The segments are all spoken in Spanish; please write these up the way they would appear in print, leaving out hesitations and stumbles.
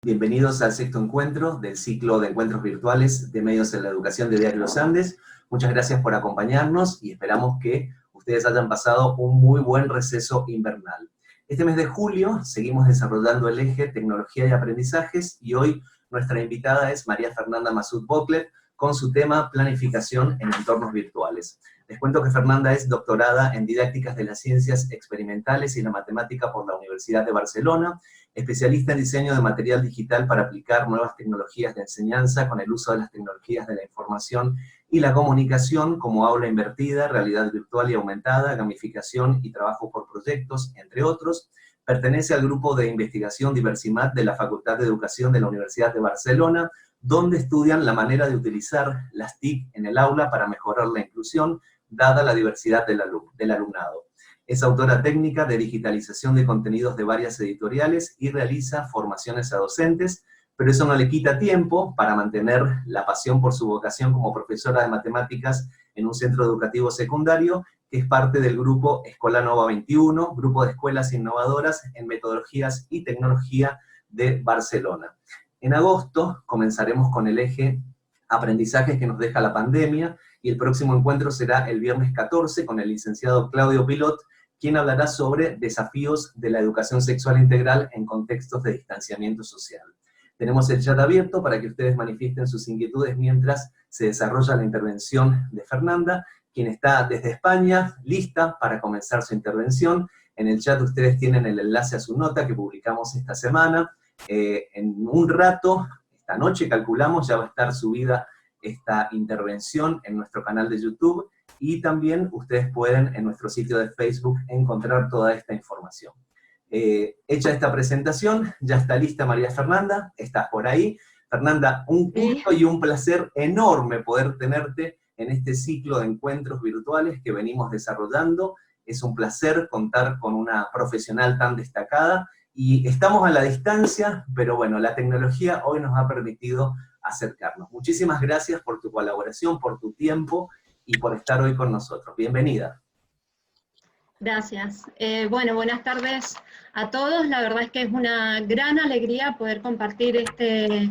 Bienvenidos al sexto encuentro del ciclo de encuentros virtuales de medios en la educación de Diario Los Andes. Muchas gracias por acompañarnos y esperamos que ustedes hayan pasado un muy buen receso invernal. Este mes de julio seguimos desarrollando el eje Tecnología y Aprendizajes y hoy nuestra invitada es María Fernanda Masud Boclet con su tema Planificación en entornos virtuales. Les cuento que Fernanda es doctorada en Didácticas de las Ciencias Experimentales y la Matemática por la Universidad de Barcelona, especialista en diseño de material digital para aplicar nuevas tecnologías de enseñanza con el uso de las tecnologías de la información y la comunicación como aula invertida, realidad virtual y aumentada, gamificación y trabajo por proyectos, entre otros. Pertenece al grupo de investigación Diversimad de la Facultad de Educación de la Universidad de Barcelona, donde estudian la manera de utilizar las TIC en el aula para mejorar la inclusión, dada la diversidad del alumnado. Es autora técnica de digitalización de contenidos de varias editoriales y realiza formaciones a docentes, pero eso no le quita tiempo para mantener la pasión por su vocación como profesora de matemáticas en un centro educativo secundario, que es parte del grupo Escola Nova 21, grupo de escuelas innovadoras en metodologías y tecnología de Barcelona. En agosto comenzaremos con el eje Aprendizajes que nos deja la pandemia, y el próximo encuentro será el viernes 14 con el licenciado Claudio Pilot, quien hablará sobre desafíos de la educación sexual integral en contextos de distanciamiento social. Tenemos el chat abierto para que ustedes manifiesten sus inquietudes mientras se desarrolla la intervención de Fernanda, quien está desde España, lista para comenzar su intervención. En el chat ustedes tienen el enlace a su nota que publicamos esta semana. En un rato, esta noche calculamos, ya va a estar subida esta intervención en nuestro canal de YouTube, y también ustedes pueden en nuestro sitio de Facebook encontrar toda esta información. Hecha esta presentación, ya está lista María Fernanda, estás por ahí. Fernanda, un gusto y un placer enorme poder tenerte en este ciclo de encuentros virtuales que venimos desarrollando. Es un placer contar con una profesional tan destacada, y estamos a la distancia, pero bueno, la tecnología hoy nos ha permitido acercarnos. Muchísimas gracias por tu colaboración, por tu tiempo, y por estar hoy con nosotros. Bienvenida. Gracias. Bueno, buenas tardes a todos. La verdad es que es una gran alegría poder compartir este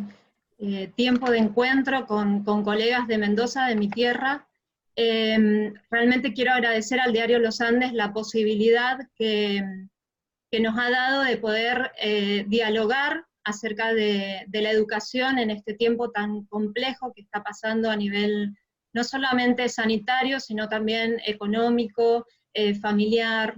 tiempo de encuentro con colegas de Mendoza, de mi tierra. Realmente quiero agradecer al Diario Los Andes la posibilidad que nos ha dado de poder dialogar acerca de la educación en este tiempo tan complejo que está pasando a nivel no solamente sanitario, sino también económico, familiar.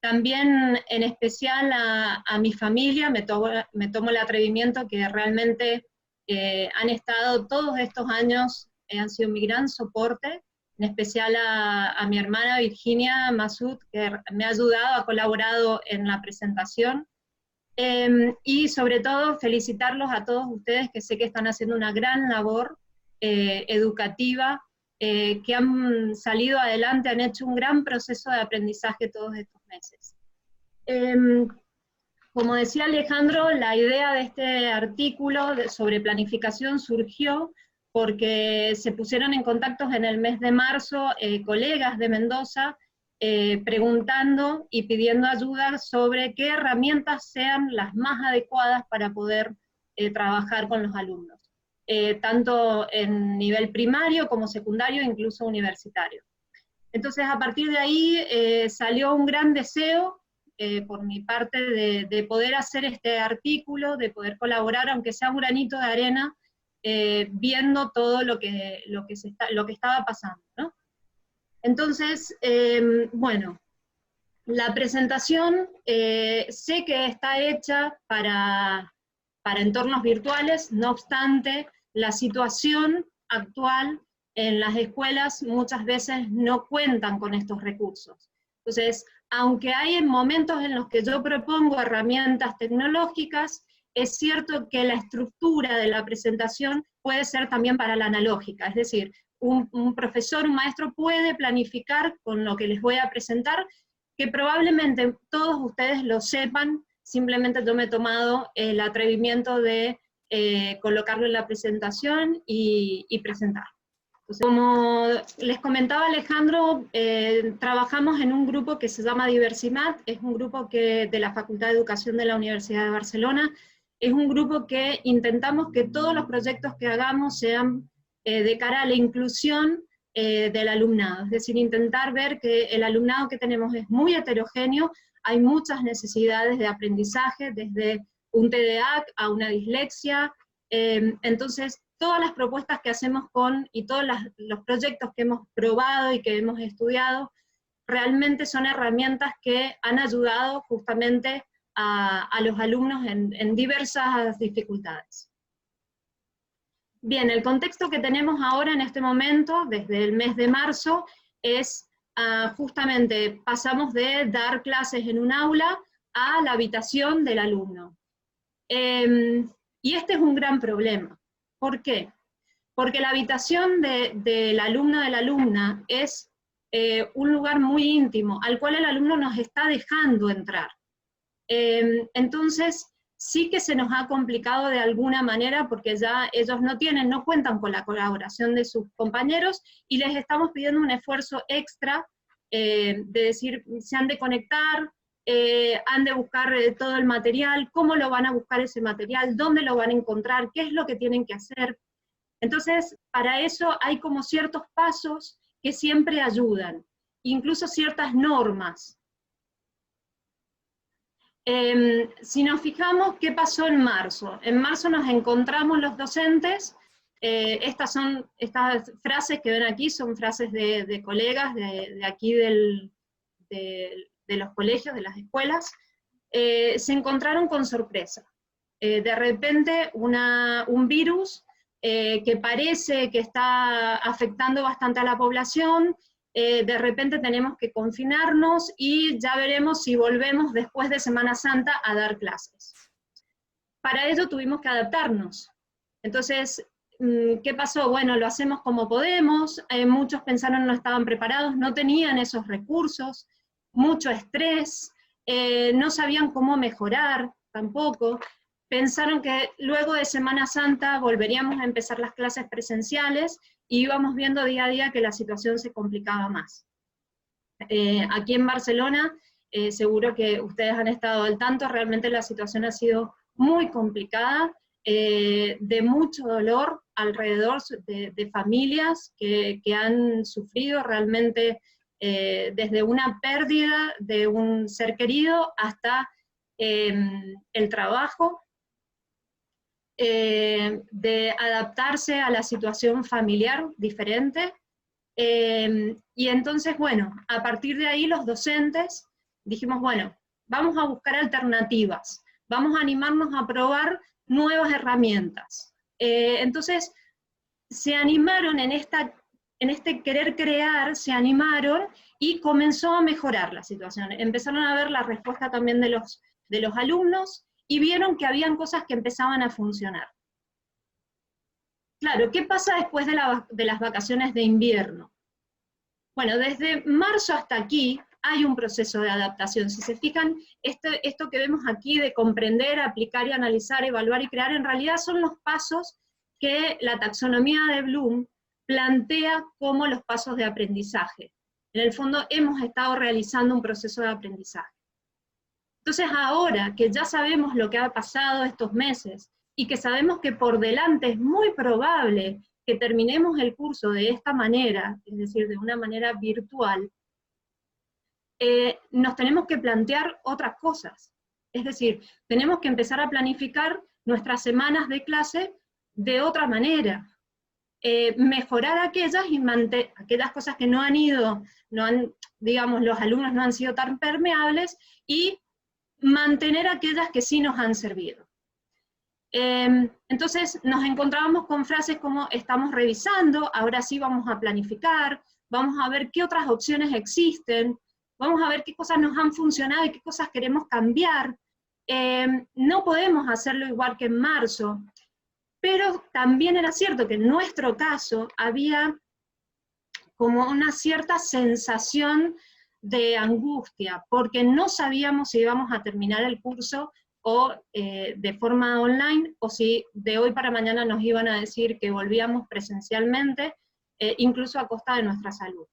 También en especial a mi familia, me tomo el atrevimiento que realmente han estado todos estos años, han sido mi gran soporte, en especial a mi hermana Virginia Masud, que me ha ayudado, ha colaborado en la presentación, y sobre todo felicitarlos a todos ustedes, que sé que están haciendo una gran labor educativa, que han salido adelante, han hecho un gran proceso de aprendizaje todos estos meses. Como decía Alejandro, la idea de este artículo sobre planificación surgió porque se pusieron en contacto en el mes de marzo colegas de Mendoza preguntando y pidiendo ayuda sobre qué herramientas sean las más adecuadas para poder trabajar con los alumnos, tanto en nivel primario como secundario, incluso universitario. Entonces, a partir de ahí salió un gran deseo por mi parte de poder hacer este artículo, de poder colaborar, aunque sea un granito de arena, viendo todo lo que estaba pasando, ¿no? Entonces, bueno, la presentación sé que está hecha para entornos virtuales, no obstante, la situación actual en las escuelas muchas veces no cuentan con estos recursos. Entonces, aunque hay momentos en los que yo propongo herramientas tecnológicas, es cierto que la estructura de la presentación puede ser también para la analógica, es decir, un profesor, un maestro puede planificar con lo que les voy a presentar, que probablemente todos ustedes lo sepan, simplemente yo me he tomado el atrevimiento de colocarlo en la presentación y presentar. Entonces, como les comentaba Alejandro, trabajamos en un grupo que se llama Diversimad, es un grupo de la Facultad de Educación de la Universidad de Barcelona, es un grupo que intentamos que todos los proyectos que hagamos sean de cara a la inclusión del alumnado, es decir, intentar ver que el alumnado que tenemos es muy heterogéneo, hay muchas necesidades de aprendizaje, desde un TDAH a una dislexia, entonces todas las propuestas que hacemos y todos los proyectos que hemos probado y que hemos estudiado, realmente son herramientas que han ayudado justamente a los alumnos en diversas dificultades. Bien, el contexto que tenemos ahora en este momento, desde el mes de marzo, es justamente pasamos de dar clases en un aula a la habitación del alumno. Y este es un gran problema. ¿Por qué? Porque la habitación del alumno o de la alumna es un lugar muy íntimo, al cual el alumno nos está dejando entrar. Entonces, sí que se nos ha complicado de alguna manera, porque ya ellos no cuentan con la colaboración de sus compañeros, y les estamos pidiendo un esfuerzo extra, de decir, se han de conectar, han de buscar todo el material, cómo lo van a buscar ese material, dónde lo van a encontrar, qué es lo que tienen que hacer. Entonces, para eso hay como ciertos pasos que siempre ayudan, incluso ciertas normas. Si nos fijamos qué pasó en marzo nos encontramos los docentes, estas frases que ven aquí son frases de colegas de aquí de los colegios, de las escuelas, se encontraron con sorpresa. De repente un virus que parece que está afectando bastante a la población, de repente tenemos que confinarnos y ya veremos si volvemos después de Semana Santa a dar clases. Para ello tuvimos que adaptarnos. Entonces, ¿qué pasó? Bueno, lo hacemos como podemos, muchos pensaron no estaban preparados, no tenían esos recursos, mucho estrés, no sabían cómo mejorar tampoco, pensaron que luego de Semana Santa volveríamos a empezar las clases presenciales, y íbamos viendo día a día que la situación se complicaba más. Aquí en Barcelona, seguro que ustedes han estado al tanto, realmente la situación ha sido muy complicada, de mucho dolor alrededor de familias que han sufrido realmente desde una pérdida de un ser querido hasta el trabajo, de adaptarse a la situación familiar diferente, y entonces, bueno, a partir de ahí los docentes dijimos, bueno, vamos a buscar alternativas, vamos a animarnos a probar nuevas herramientas. Entonces, se animaron en este querer crear, se animaron y comenzó a mejorar la situación. Empezaron a ver la respuesta también de los alumnos, y vieron que habían cosas que empezaban a funcionar. Claro, ¿qué pasa después de las vacaciones de invierno? Bueno, desde marzo hasta aquí hay un proceso de adaptación. Si se fijan, esto que vemos aquí de comprender, aplicar y analizar, evaluar y crear, en realidad son los pasos que la taxonomía de Bloom plantea como los pasos de aprendizaje. En el fondo hemos estado realizando un proceso de aprendizaje. Entonces ahora que ya sabemos lo que ha pasado estos meses, y que sabemos que por delante es muy probable que terminemos el curso de esta manera, es decir, de una manera virtual, nos tenemos que plantear otras cosas. Es decir, tenemos que empezar a planificar nuestras semanas de clase de otra manera. Mejorar aquellas cosas que digamos, los alumnos no han sido tan permeables, y mantener aquellas que sí nos han servido. Entonces nos encontrábamos con frases como, estamos revisando, ahora sí vamos a planificar, vamos a ver qué otras opciones existen, vamos a ver qué cosas nos han funcionado y qué cosas queremos cambiar. No podemos hacerlo igual que en marzo, pero también era cierto que en nuestro caso había como una cierta sensación de angustia, porque no sabíamos si íbamos a terminar el curso o de forma online, o si de hoy para mañana nos iban a decir que volvíamos presencialmente, incluso a costa de nuestra salud.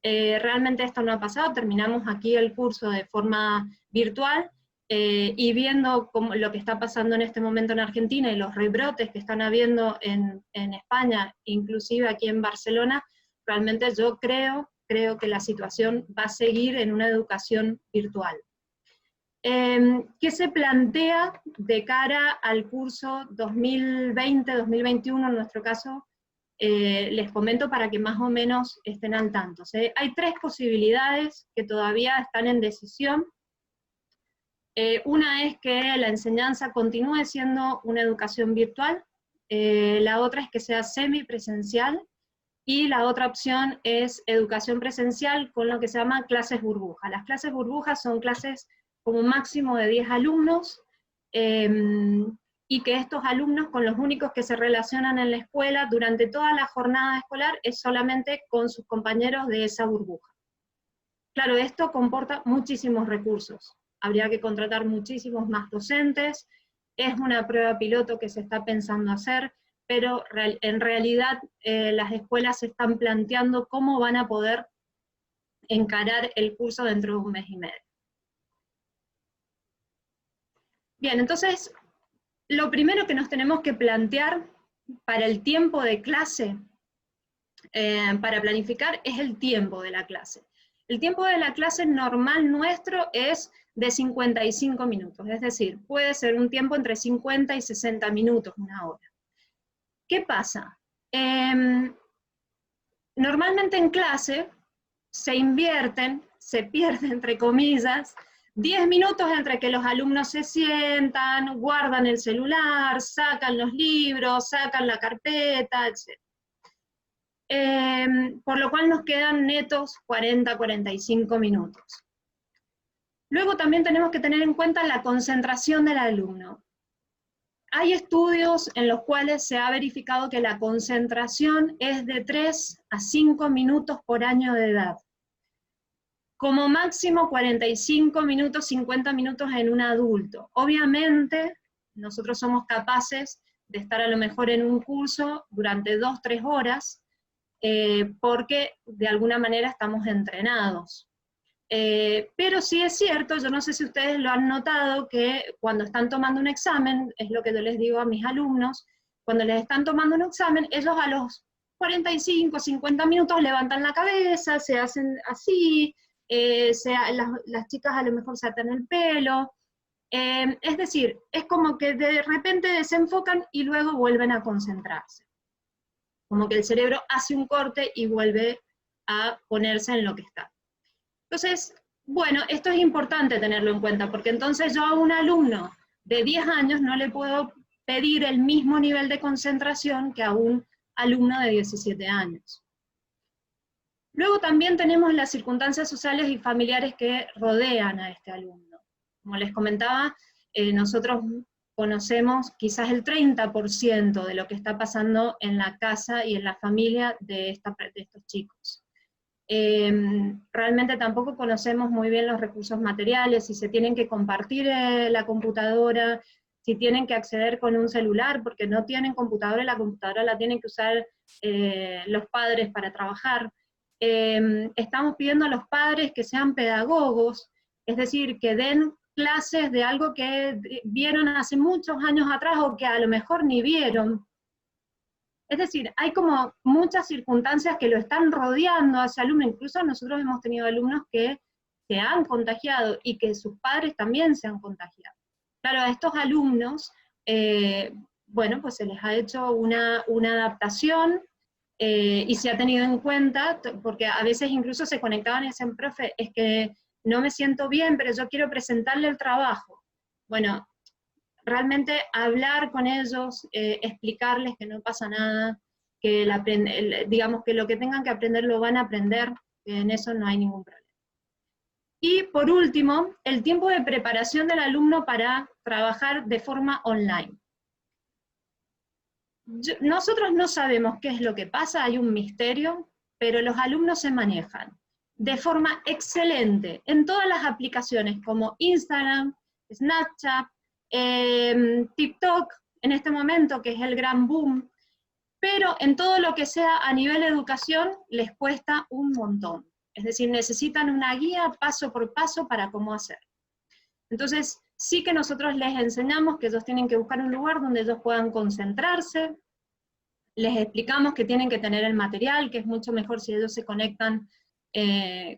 Realmente esto no ha pasado, terminamos aquí el curso de forma virtual, y viendo lo que está pasando en este momento en Argentina y los rebrotes que están habiendo en España, inclusive aquí en Barcelona, realmente yo creo que la situación va a seguir en una educación virtual. ¿Qué se plantea de cara al curso 2020-2021 en nuestro caso? Les comento para que más o menos estén al tanto. Hay 3 posibilidades que todavía están en decisión. Una es que la enseñanza continúe siendo una educación virtual, la otra es que sea semipresencial, y la otra opción es educación presencial con lo que se llama clases burbuja. Las clases burbujas son clases como máximo de 10 alumnos, y que estos alumnos con los únicos que se relacionan en la escuela durante toda la jornada escolar es solamente con sus compañeros de esa burbuja. Claro, esto comporta muchísimos recursos. Habría que contratar muchísimos más docentes, es una prueba piloto que se está pensando hacer, pero en realidad las escuelas se están planteando cómo van a poder encarar el curso dentro de 1 mes y medio. Bien, entonces, lo primero que nos tenemos que plantear para el tiempo de clase, para planificar, es el tiempo de la clase. El tiempo de la clase normal nuestro es de 55 minutos, es decir, puede ser un tiempo entre 50 y 60 minutos, 1 hora. ¿Qué pasa? Normalmente en clase se pierde entre comillas, 10 minutos entre que los alumnos se sientan, guardan el celular, sacan los libros, sacan la carpeta, etc. Por lo cual nos quedan netos 40-45 minutos. Luego también tenemos que tener en cuenta la concentración del alumno. Hay estudios en los cuales se ha verificado que la concentración es de 3 a 5 minutos por año de edad. Como máximo 45 minutos, 50 minutos en un adulto. Obviamente, nosotros somos capaces de estar a lo mejor en un curso durante 2-3 horas, porque de alguna manera estamos entrenados. Pero sí es cierto, yo no sé si ustedes lo han notado, que cuando están tomando un examen, es lo que yo les digo a mis alumnos, cuando les están tomando un examen, ellos a los 45, 50 minutos levantan la cabeza, se hacen así, las chicas a lo mejor se atan el pelo, es decir, es como que de repente desenfocan y luego vuelven a concentrarse. Como que el cerebro hace un corte y vuelve a ponerse en lo que está. Entonces, bueno, esto es importante tenerlo en cuenta, porque entonces yo a un alumno de 10 años no le puedo pedir el mismo nivel de concentración que a un alumno de 17 años. Luego también tenemos las circunstancias sociales y familiares que rodean a este alumno. Como les comentaba, nosotros conocemos quizás el 30% de lo que está pasando en la casa y en la familia de estos chicos. Realmente tampoco conocemos muy bien los recursos materiales, si se tienen que compartir la computadora, si tienen que acceder con un celular, porque no tienen computadora y la computadora la tienen que usar los padres para trabajar. Estamos pidiendo a los padres que sean pedagogos, es decir, que den clases de algo que vieron hace muchos años atrás o que a lo mejor ni vieron. Es decir, hay como muchas circunstancias que lo están rodeando a ese alumno, incluso nosotros hemos tenido alumnos que se han contagiado y que sus padres también se han contagiado. Claro, a estos alumnos, bueno, pues se les ha hecho una adaptación y se ha tenido en cuenta, porque a veces incluso se conectaban y decían, profe, es que no me siento bien, pero yo quiero presentarle el trabajo. Bueno, realmente hablar con ellos, explicarles que no pasa nada, que digamos que lo que tengan que aprender lo van a aprender, en eso no hay ningún problema. Y por último, el tiempo de preparación del alumno para trabajar de forma online. Nosotros no sabemos qué es lo que pasa, hay un misterio, pero los alumnos se manejan de forma excelente en todas las aplicaciones como Instagram, Snapchat, TikTok, en este momento que es el gran boom, pero en todo lo que sea a nivel de educación les cuesta un montón. Es decir, necesitan una guía paso por paso para cómo hacer. Entonces, Sí que nosotros les enseñamos que ellos tienen que buscar un lugar donde ellos puedan concentrarse, les explicamos que tienen que tener el material, que es mucho mejor si ellos se conectan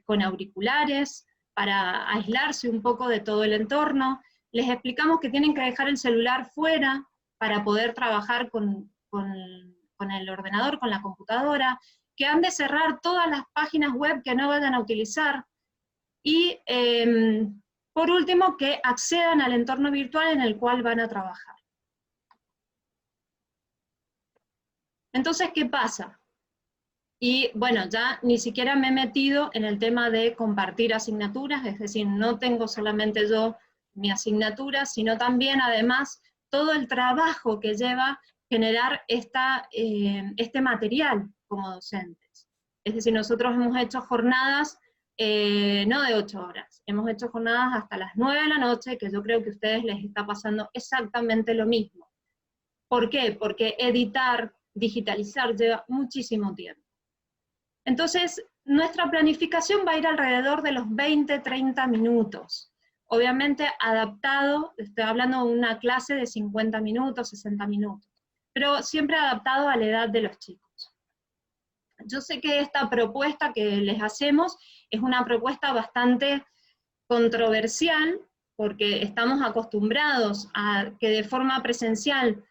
con auriculares, para aislarse un poco de todo el entorno, les explicamos que tienen que dejar el celular fuera para poder trabajar con el ordenador, con la computadora, que han de cerrar todas las páginas web que no vayan a utilizar, y por último, que accedan al entorno virtual en el cual van a trabajar. Entonces, ¿qué pasa? Y bueno, ya ni siquiera me he metido en el tema de compartir asignaturas, es decir, no tengo solamente yo mi asignatura, sino también, además, todo el trabajo que lleva generar este material como docentes. Es decir, nosotros hemos hecho jornadas no de 8 horas, hemos hecho jornadas hasta las 9 de la noche, que yo creo que a ustedes les está pasando exactamente lo mismo. ¿Por qué? Porque editar, digitalizar lleva muchísimo tiempo. Entonces, nuestra planificación va a ir alrededor de los 20-30 minutos. Obviamente adaptado, estoy hablando de una clase de 50 minutos, 60 minutos, pero siempre adaptado a la edad de los chicos. Yo sé que esta propuesta que les hacemos es una propuesta bastante controversial, porque estamos acostumbrados a que de forma presencial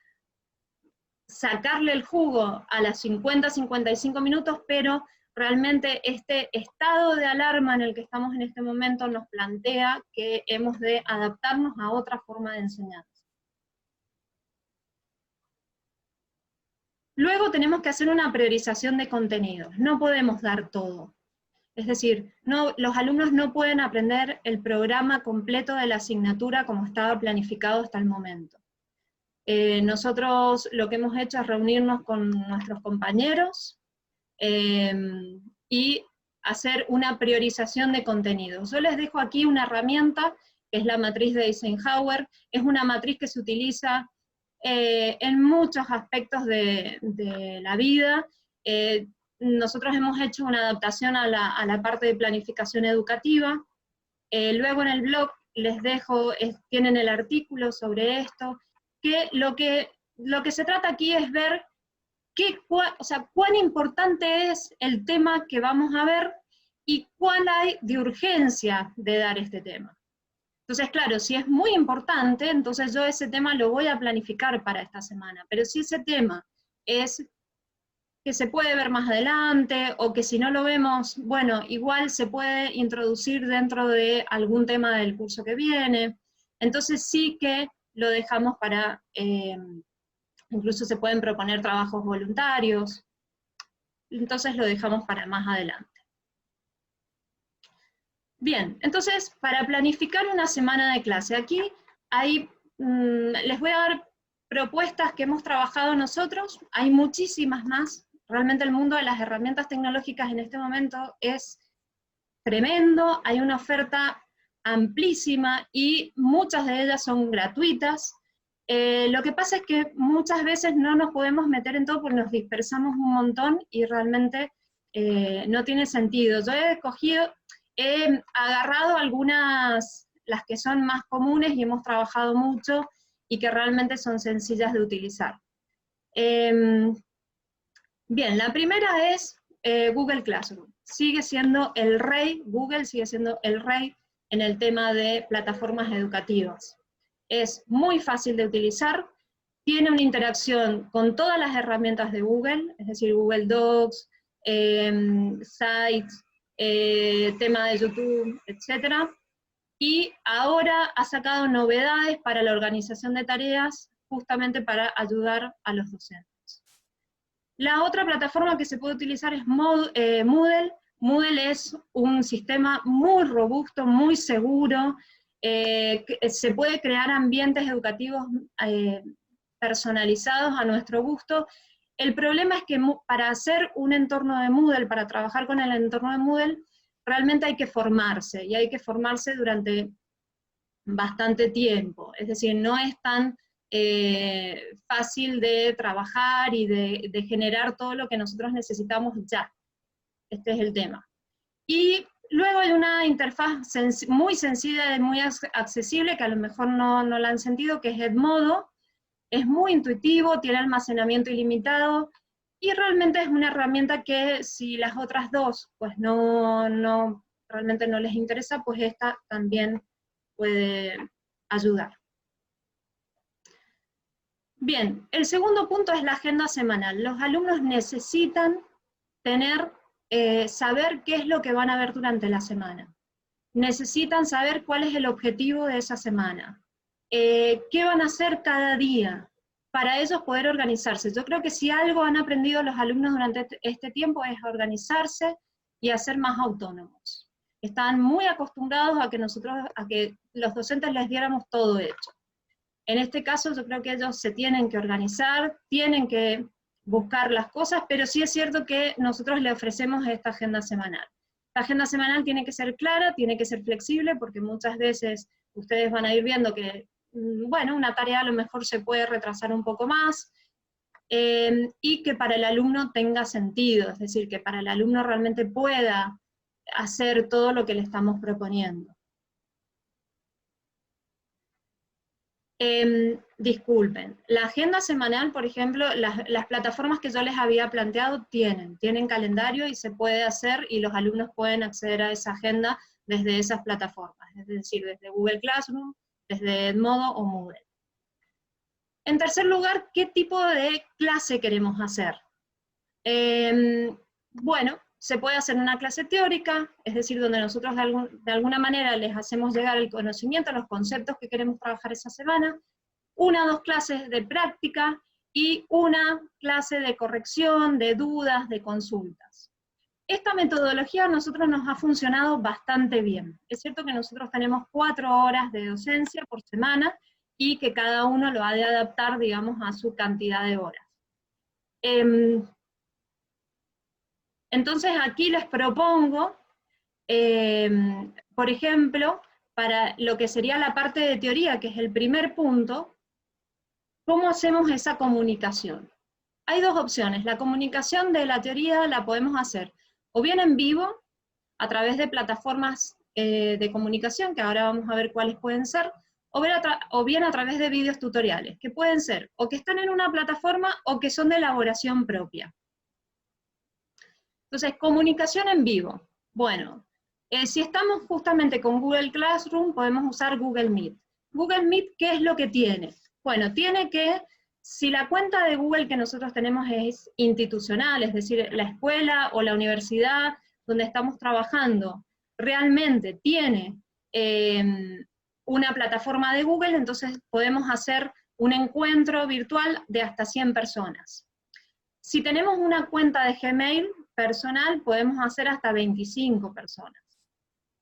sacarle el jugo a las 50-55 minutos, pero realmente este estado de alarma en el que estamos en este momento nos plantea que hemos de adaptarnos a otra forma de enseñanza. Luego tenemos que hacer una priorización de contenidos, no podemos dar todo. Es decir, los alumnos no pueden aprender el programa completo de la asignatura como estaba planificado hasta el momento. Nosotros lo que hemos hecho es reunirnos con nuestros compañeros y hacer una priorización de contenidos. Yo les dejo aquí una herramienta, que es la matriz de Eisenhower, es una matriz que se utiliza en muchos aspectos de la vida. Nosotros hemos hecho una adaptación a la parte de planificación educativa. Luego en el blog les dejo, tienen el artículo sobre esto, que lo que se trata aquí es ver cuán importante es el tema que vamos a ver y cuál hay de urgencia de dar este tema. Entonces, claro, si es muy importante, entonces yo ese tema lo voy a planificar para esta semana, pero si ese tema es que se puede ver más adelante, o que si no lo vemos, bueno, igual se puede introducir dentro de algún tema del curso que viene, entonces sí que lo dejamos para, incluso se pueden proponer trabajos voluntarios, entonces lo dejamos para más adelante. Bien, entonces, para planificar una semana de clase, aquí les voy a dar propuestas que hemos trabajado nosotros, hay muchísimas más. Realmente el mundo de las herramientas tecnológicas en este momento es tremendo, hay una oferta amplísima y muchas de ellas son gratuitas. Lo que pasa es que muchas veces no nos podemos meter en todo porque nos dispersamos un montón y realmente no tiene sentido. Yo he agarrado algunas, las que son más comunes y hemos trabajado mucho y que realmente son sencillas de utilizar. Bien, la primera es Google Classroom. Sigue siendo el rey, Google sigue siendo el rey en el tema de plataformas educativas. Es muy fácil de utilizar, tiene una interacción con todas las herramientas de Google, es decir, Google Docs, Sites, tema de YouTube, etc. Y ahora ha sacado novedades para la organización de tareas, justamente para ayudar a los docentes. La otra plataforma que se puede utilizar es Moodle. Moodle es un sistema muy robusto, muy seguro, se puede crear ambientes educativos personalizados a nuestro gusto. El problema es que para hacer un entorno de Moodle, para trabajar con el entorno de Moodle, realmente hay que formarse, y hay que formarse durante bastante tiempo. Es decir, no es tan fácil de trabajar y de generar todo lo que nosotros necesitamos ya. Este es el tema. Y Luego hay una interfaz muy sencilla y muy accesible, que a lo mejor no la han sentido, que es Edmodo. Es muy intuitivo, tiene almacenamiento ilimitado, y realmente es una herramienta que si las otras dos pues realmente no les interesa, pues esta también puede ayudar. Bien, el segundo punto es la agenda semanal. Los alumnos necesitan saber qué es lo que van a ver durante la semana. Necesitan saber cuál es el objetivo de esa semana. ¿Qué van a hacer cada día? Para ellos poder organizarse. Yo creo que si algo han aprendido los alumnos durante este tiempo es a organizarse y a ser más autónomos. Están muy acostumbrados a que los docentes les diéramos todo hecho. En este caso yo creo que ellos se tienen que organizar, tienen que buscar las cosas, pero sí es cierto que nosotros le ofrecemos esta agenda semanal. La agenda semanal tiene que ser clara, tiene que ser flexible, porque muchas veces ustedes van a ir viendo que, bueno, una tarea a lo mejor se puede retrasar un poco más, y que para el alumno tenga sentido, es decir, que para el alumno realmente pueda hacer todo lo que le estamos proponiendo. Disculpen, la agenda semanal, por ejemplo, las plataformas que yo les había planteado tienen calendario y se puede hacer, y los alumnos pueden acceder a esa agenda desde esas plataformas, es decir, desde Google Classroom, desde Edmodo o Moodle. En tercer lugar, ¿qué tipo de clase queremos hacer? Bueno, se puede hacer una clase teórica, es decir, donde nosotros de alguna manera les hacemos llegar el conocimiento, los conceptos que queremos trabajar esa semana, 1 o 2 clases de práctica, y una clase de corrección, de dudas, de consultas. Esta metodología a nosotros nos ha funcionado bastante bien. Es cierto que nosotros tenemos 4 horas de docencia por semana, y que cada uno lo ha de adaptar, digamos, a su cantidad de horas. Entonces aquí les propongo, por ejemplo, para lo que sería la parte de teoría, que es el primer punto, ¿cómo hacemos esa comunicación? Hay 2 opciones. La comunicación de la teoría la podemos hacer o bien en vivo, a través de plataformas de comunicación, que ahora vamos a ver cuáles pueden ser, o bien a través de vídeos tutoriales, que pueden ser o que están en una plataforma o que son de elaboración propia. Entonces, comunicación en vivo. Bueno, si estamos justamente con Google Classroom, podemos usar Google Meet. Google Meet, ¿qué es lo que tiene? Bueno, tiene que, si la cuenta de Google que nosotros tenemos es institucional, es decir, la escuela o la universidad donde estamos trabajando, realmente tiene una plataforma de Google, entonces podemos hacer un encuentro virtual de hasta 100 personas. Si tenemos una cuenta de Gmail personal, podemos hacer hasta 25 personas.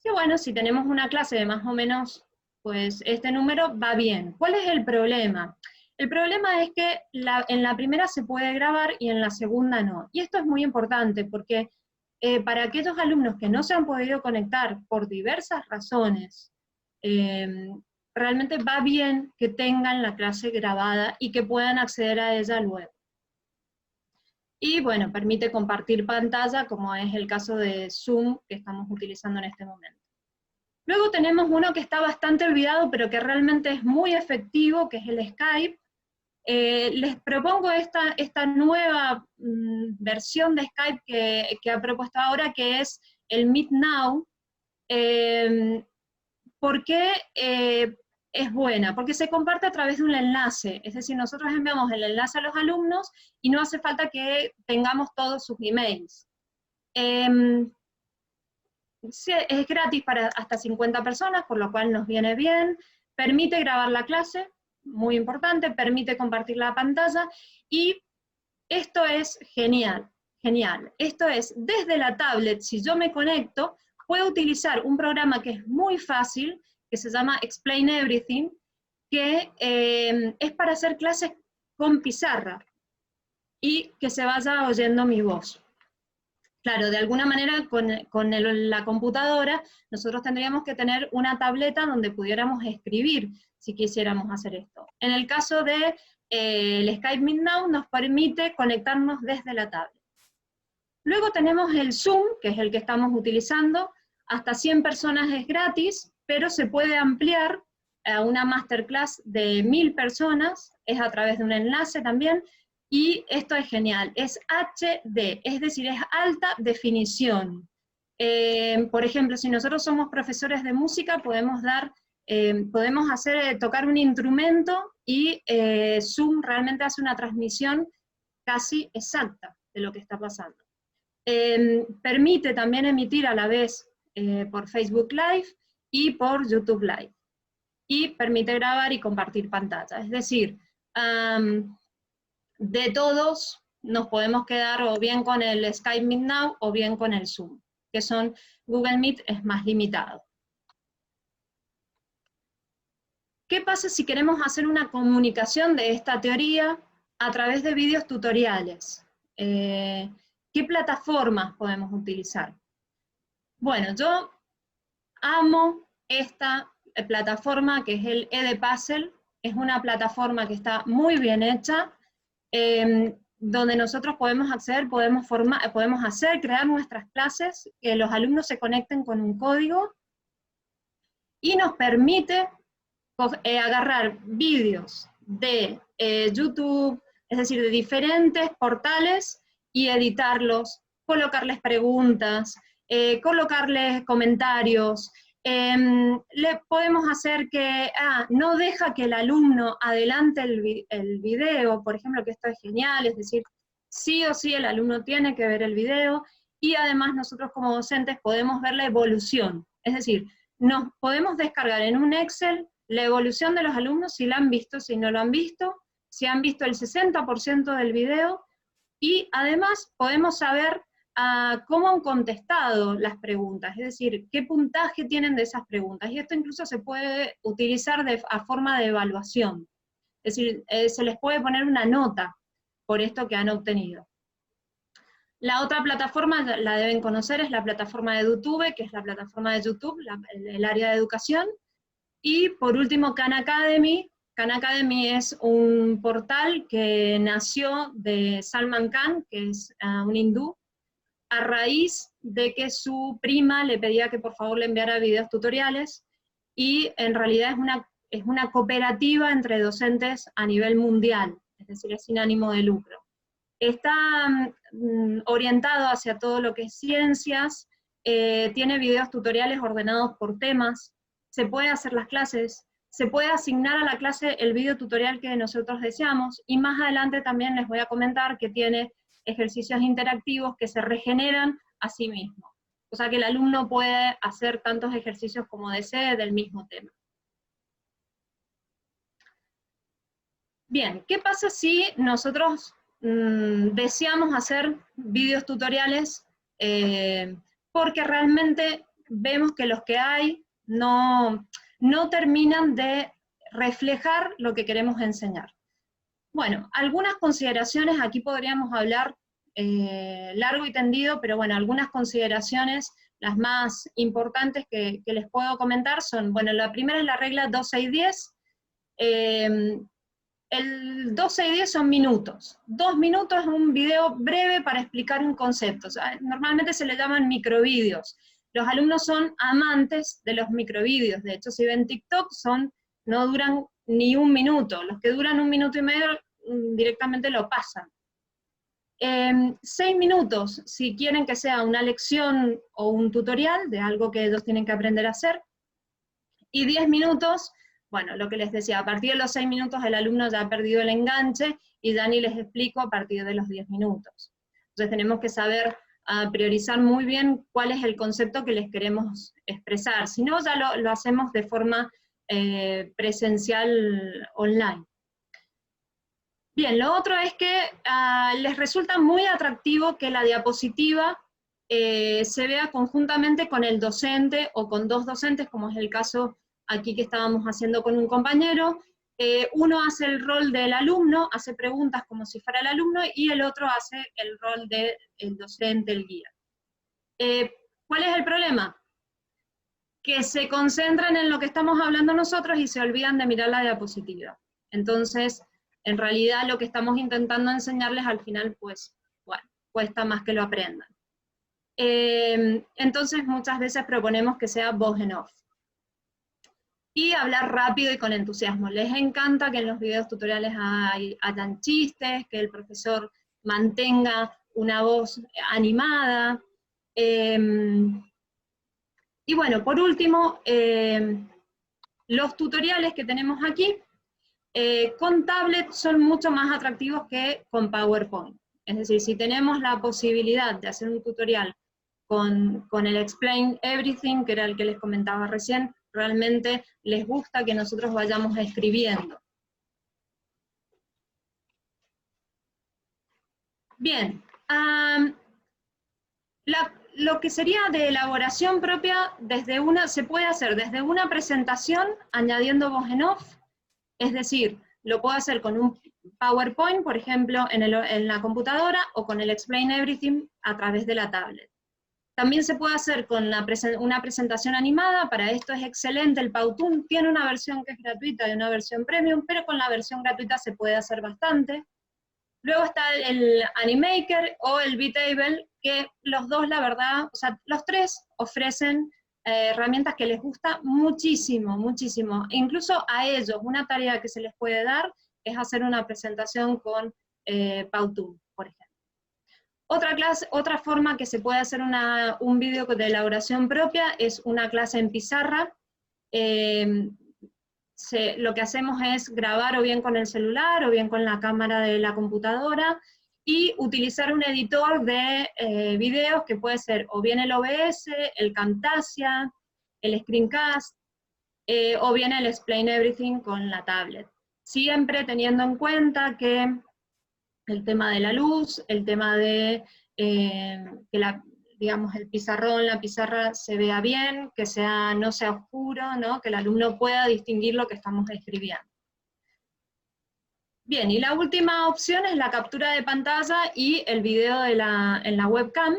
Y bueno, si tenemos una clase de más o menos, pues este número va bien. ¿Cuál es el problema? El problema es que en la primera se puede grabar y en la segunda no. Y esto es muy importante porque para aquellos alumnos que no se han podido conectar por diversas razones, realmente va bien que tengan la clase grabada y que puedan acceder a ella luego. Y bueno, permite compartir pantalla, como es el caso de Zoom que estamos utilizando en este momento. Luego tenemos uno que está bastante olvidado, pero que realmente es muy efectivo, que es el Skype. Les propongo esta nueva versión de Skype que ha propuesto ahora, que es el Meet Now. ¿Por qué es buena? Porque se comparte a través de un enlace, es decir, nosotros enviamos el enlace a los alumnos y no hace falta que tengamos todos sus emails. Es gratis para hasta 50 personas, por lo cual nos viene bien, permite grabar la clase, muy importante, permite compartir la pantalla, y esto es genial, genial. Esto es, desde la tablet, si yo me conecto, puedo utilizar un programa que es muy fácil, que se llama Explain Everything, que es para hacer clases con pizarra, y que se vaya oyendo mi voz. Claro, de alguna manera con la computadora nosotros tendríamos que tener una tableta donde pudiéramos escribir si quisiéramos hacer esto. En el caso de el Skype Meet Now nos permite conectarnos desde la tablet. Luego tenemos el Zoom, que es el que estamos utilizando. hasta 100 personas es gratis, pero se puede ampliar a una masterclass de 1000 personas, es a través de un enlace también, y esto es genial, es HD, es decir, es alta definición. Por ejemplo, si nosotros somos profesores de música, podemos tocar un instrumento y Zoom realmente hace una transmisión casi exacta de lo que está pasando. Permite también emitir a la vez por Facebook Live y por YouTube Live. Y permite grabar y compartir pantalla. Es decir, de todos nos podemos quedar o bien con el Skype Meet Now o bien con el Zoom, que son Google Meet es más limitado. ¿Qué pasa si queremos hacer una comunicación de esta teoría a través de videos tutoriales? ¿Qué plataformas podemos utilizar? Bueno, yo amo esta plataforma que es el Edpuzzle. Es una plataforma que está muy bien hecha, donde nosotros podemos acceder, podemos crear nuestras clases, que los alumnos se conecten con un código, y nos permite agarrar vídeos de YouTube, es decir, de diferentes portales, y editarlos, colocarles preguntas, colocarles comentarios. Le podemos hacer que, no deja que el alumno adelante el video, por ejemplo, que esto es genial, es decir, sí o sí el alumno tiene que ver el video, y además nosotros como docentes podemos ver la evolución, es decir, nos podemos descargar en un Excel la evolución de los alumnos, si la han visto, si no lo han visto, si han visto el 60% del video, y además podemos saber cómo han contestado las preguntas, es decir, qué puntaje tienen de esas preguntas, y esto incluso se puede utilizar a forma de evaluación, es decir, se les puede poner una nota por esto que han obtenido. La otra plataforma, la deben conocer, es la plataforma de YouTube, que es la plataforma de YouTube, el área de educación, y por último Khan Academy. Khan Academy es un portal que nació de Salman Khan, que es un hindú, a raíz de que su prima le pedía que por favor le enviara videos tutoriales, y en realidad es una cooperativa entre docentes a nivel mundial, es decir, es sin ánimo de lucro. Está orientado hacia todo lo que es ciencias, tiene videos tutoriales ordenados por temas, se puede hacer las clases, se puede asignar a la clase el video tutorial que nosotros deseamos, y más adelante también les voy a comentar que tiene ejercicios interactivos que se regeneran a sí mismos. O sea que el alumno puede hacer tantos ejercicios como desee del mismo tema. Bien, ¿qué pasa si nosotros deseamos hacer videos tutoriales porque realmente vemos que los que hay no terminan de reflejar lo que queremos enseñar? Bueno, algunas consideraciones, aquí podríamos hablar largo y tendido, pero bueno, algunas consideraciones, las más importantes que les puedo comentar son, bueno, la primera es la regla 2, 6, 10. El 2, 6, 10 son minutos. 2 minutos es un video breve para explicar un concepto. O sea, normalmente se le llaman microvídeos. Los alumnos son amantes de los microvídeos. De hecho, si ven TikTok, no duran ni un minuto. Los que duran 1 minuto y medio directamente lo pasan. 6 minutos, si quieren que sea una lección o un tutorial de algo que ellos tienen que aprender a hacer. Y 10 minutos, bueno, lo que les decía, a partir de los 6 minutos el alumno ya ha perdido el enganche, y ya ni les explico a partir de los 10 minutos. Entonces tenemos que saber priorizar muy bien cuál es el concepto que les queremos expresar. Si no, ya lo hacemos de forma presencial online. Bien, lo otro es que les resulta muy atractivo que la diapositiva se vea conjuntamente con el docente o con dos docentes, como es el caso aquí que estábamos haciendo con un compañero. Uno hace el rol del alumno, hace preguntas como si fuera el alumno, y el otro hace el rol del docente, el guía. ¿Cuál es el problema? Que se concentran en lo que estamos hablando nosotros y se olvidan de mirar la diapositiva. Entonces, en realidad lo que estamos intentando enseñarles al final, pues, bueno, cuesta más que lo aprendan. Entonces muchas veces proponemos que sea voz en off. Y hablar rápido y con entusiasmo. Les encanta que en los videos tutoriales hayan chistes, que el profesor mantenga una voz animada. Y bueno, por último, los tutoriales que tenemos aquí, con tablet son mucho más atractivos que con PowerPoint. Es decir, si tenemos la posibilidad de hacer un tutorial con el Explain Everything, que era el que les comentaba recién, realmente les gusta que nosotros vayamos escribiendo. Bien, lo que sería de elaboración propia, se puede hacer desde una presentación, añadiendo voz en off, es decir, lo puedo hacer con un PowerPoint, por ejemplo, en la computadora, o con el Explain Everything a través de la tablet. También se puede hacer con una presentación animada. Para esto es excelente el Powtoon. Tiene una versión que es gratuita y una versión premium, pero con la versión gratuita se puede hacer bastante. Luego está el Animaker o el Btable, que los dos, la verdad, o sea, los tres ofrecen herramientas que les gusta muchísimo, muchísimo. Incluso a ellos, una tarea que se les puede dar es hacer una presentación con Powtoon, por ejemplo. Otra forma que se puede hacer un vídeo de elaboración propia es una clase en pizarra. Lo que hacemos es grabar o bien con el celular o bien con la cámara de la computadora y utilizar un editor de videos que puede ser o bien el OBS, el Camtasia, el Screencast, o bien el Explain Everything con la tablet. Siempre teniendo en cuenta que el tema de la luz, el tema de que digamos, el pizarrón, la pizarra se vea bien, que no sea oscuro, ¿no? Que el alumno pueda distinguir lo que estamos escribiendo. Bien, y la última opción es la captura de pantalla y el video en la webcam,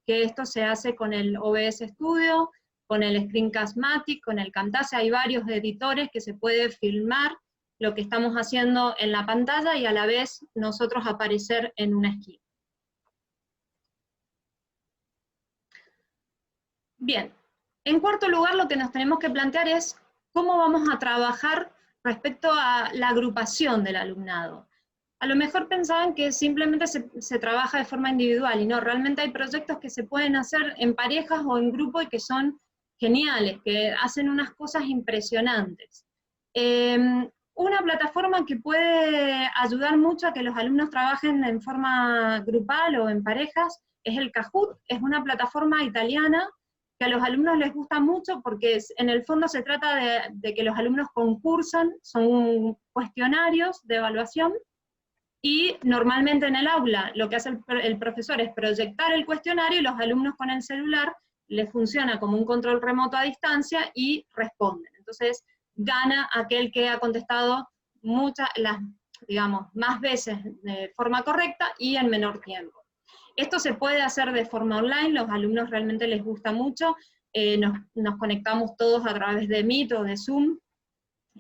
que esto se hace con el OBS Studio, con el Screencast-Matic, con el Camtasia. Hay varios editores que se puede filmar lo que estamos haciendo en la pantalla y a la vez nosotros aparecer en una esquina. Bien, en cuarto lugar lo que nos tenemos que plantear es cómo vamos a trabajar respecto a la agrupación del alumnado. A lo mejor pensaban que simplemente se trabaja de forma individual, y no, realmente hay proyectos que se pueden hacer en parejas o en grupo y que son geniales, que hacen unas cosas impresionantes. Una plataforma que puede ayudar mucho a que los alumnos trabajen en forma grupal o en parejas es el Kahoot. Es una plataforma italiana que a los alumnos les gusta mucho porque en el fondo se trata de que los alumnos concursan, son cuestionarios de evaluación, y normalmente en el aula lo que hace el profesor es proyectar el cuestionario y los alumnos con el celular les funciona como un control remoto a distancia y responden. Entonces gana aquel que ha contestado más veces de forma correcta y en menor tiempo. Esto se puede hacer de forma online, los alumnos realmente les gusta mucho, nos conectamos todos a través de Meet o de Zoom,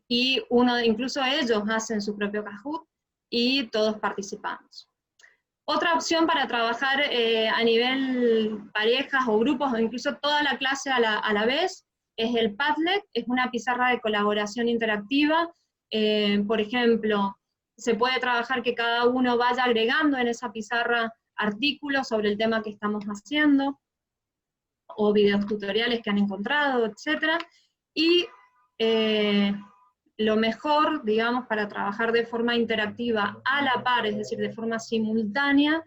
y incluso ellos hacen su propio Kahoot, y todos participamos. Otra opción para trabajar a nivel parejas o grupos, o incluso toda la clase a la vez, es el Padlet. Es una pizarra de colaboración interactiva. Por ejemplo, se puede trabajar que cada uno vaya agregando en esa pizarra artículos sobre el tema que estamos haciendo, o videos tutoriales que han encontrado, etc. Y lo mejor, digamos, para trabajar de forma interactiva a la par, es decir, de forma simultánea,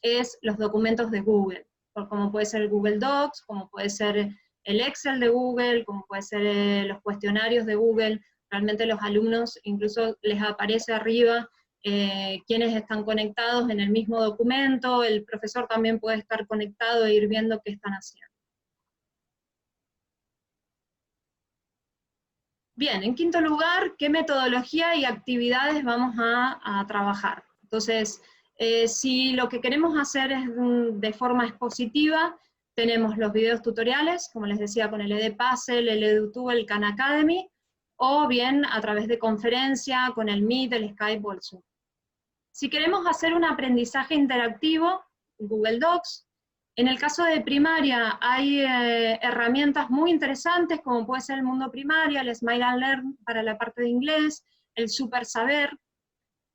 es los documentos de Google, como puede ser el Google Docs, como puede ser el Excel de Google, como puede ser los cuestionarios de Google. Realmente los alumnos incluso les aparece arriba quienes están conectados en el mismo documento, el profesor también puede estar conectado e ir viendo qué están haciendo. Bien, en quinto lugar, ¿qué metodología y actividades vamos a trabajar? Entonces, si lo que queremos hacer es de forma expositiva, tenemos los videos tutoriales, como les decía, con el EDPuzzle, el EduTube, el Khan Academy, o bien a través de conferencia, con el Meet, el Skype o el Zoom. Si queremos hacer un aprendizaje interactivo, Google Docs, En el caso de primaria hay herramientas muy interesantes, como puede ser el Mundo Primaria, el Smile and Learn para la parte de inglés, el Super Saber.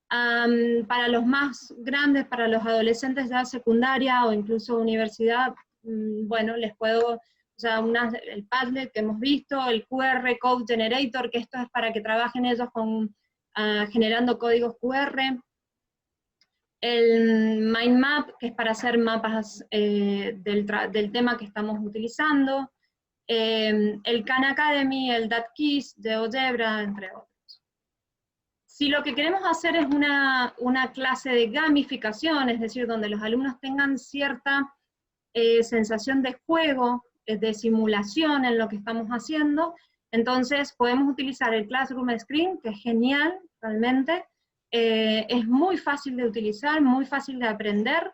Para los más grandes, para los adolescentes ya secundaria o incluso universidad, bueno, les puedo, el Padlet que hemos visto, el QR Code Generator, que esto es para que trabajen ellos con, generando códigos QR, el Mind Map, que es para hacer mapas del tema que estamos utilizando, el Khan Academy, el DatKeys, GeoGebra, entre otros. Si lo que queremos hacer es una clase de gamificación, es decir, donde los alumnos tengan cierta sensación de juego, de simulación en lo que estamos haciendo, entonces podemos utilizar el Classroom Screen, que es genial, realmente, es muy fácil de utilizar, muy fácil de aprender.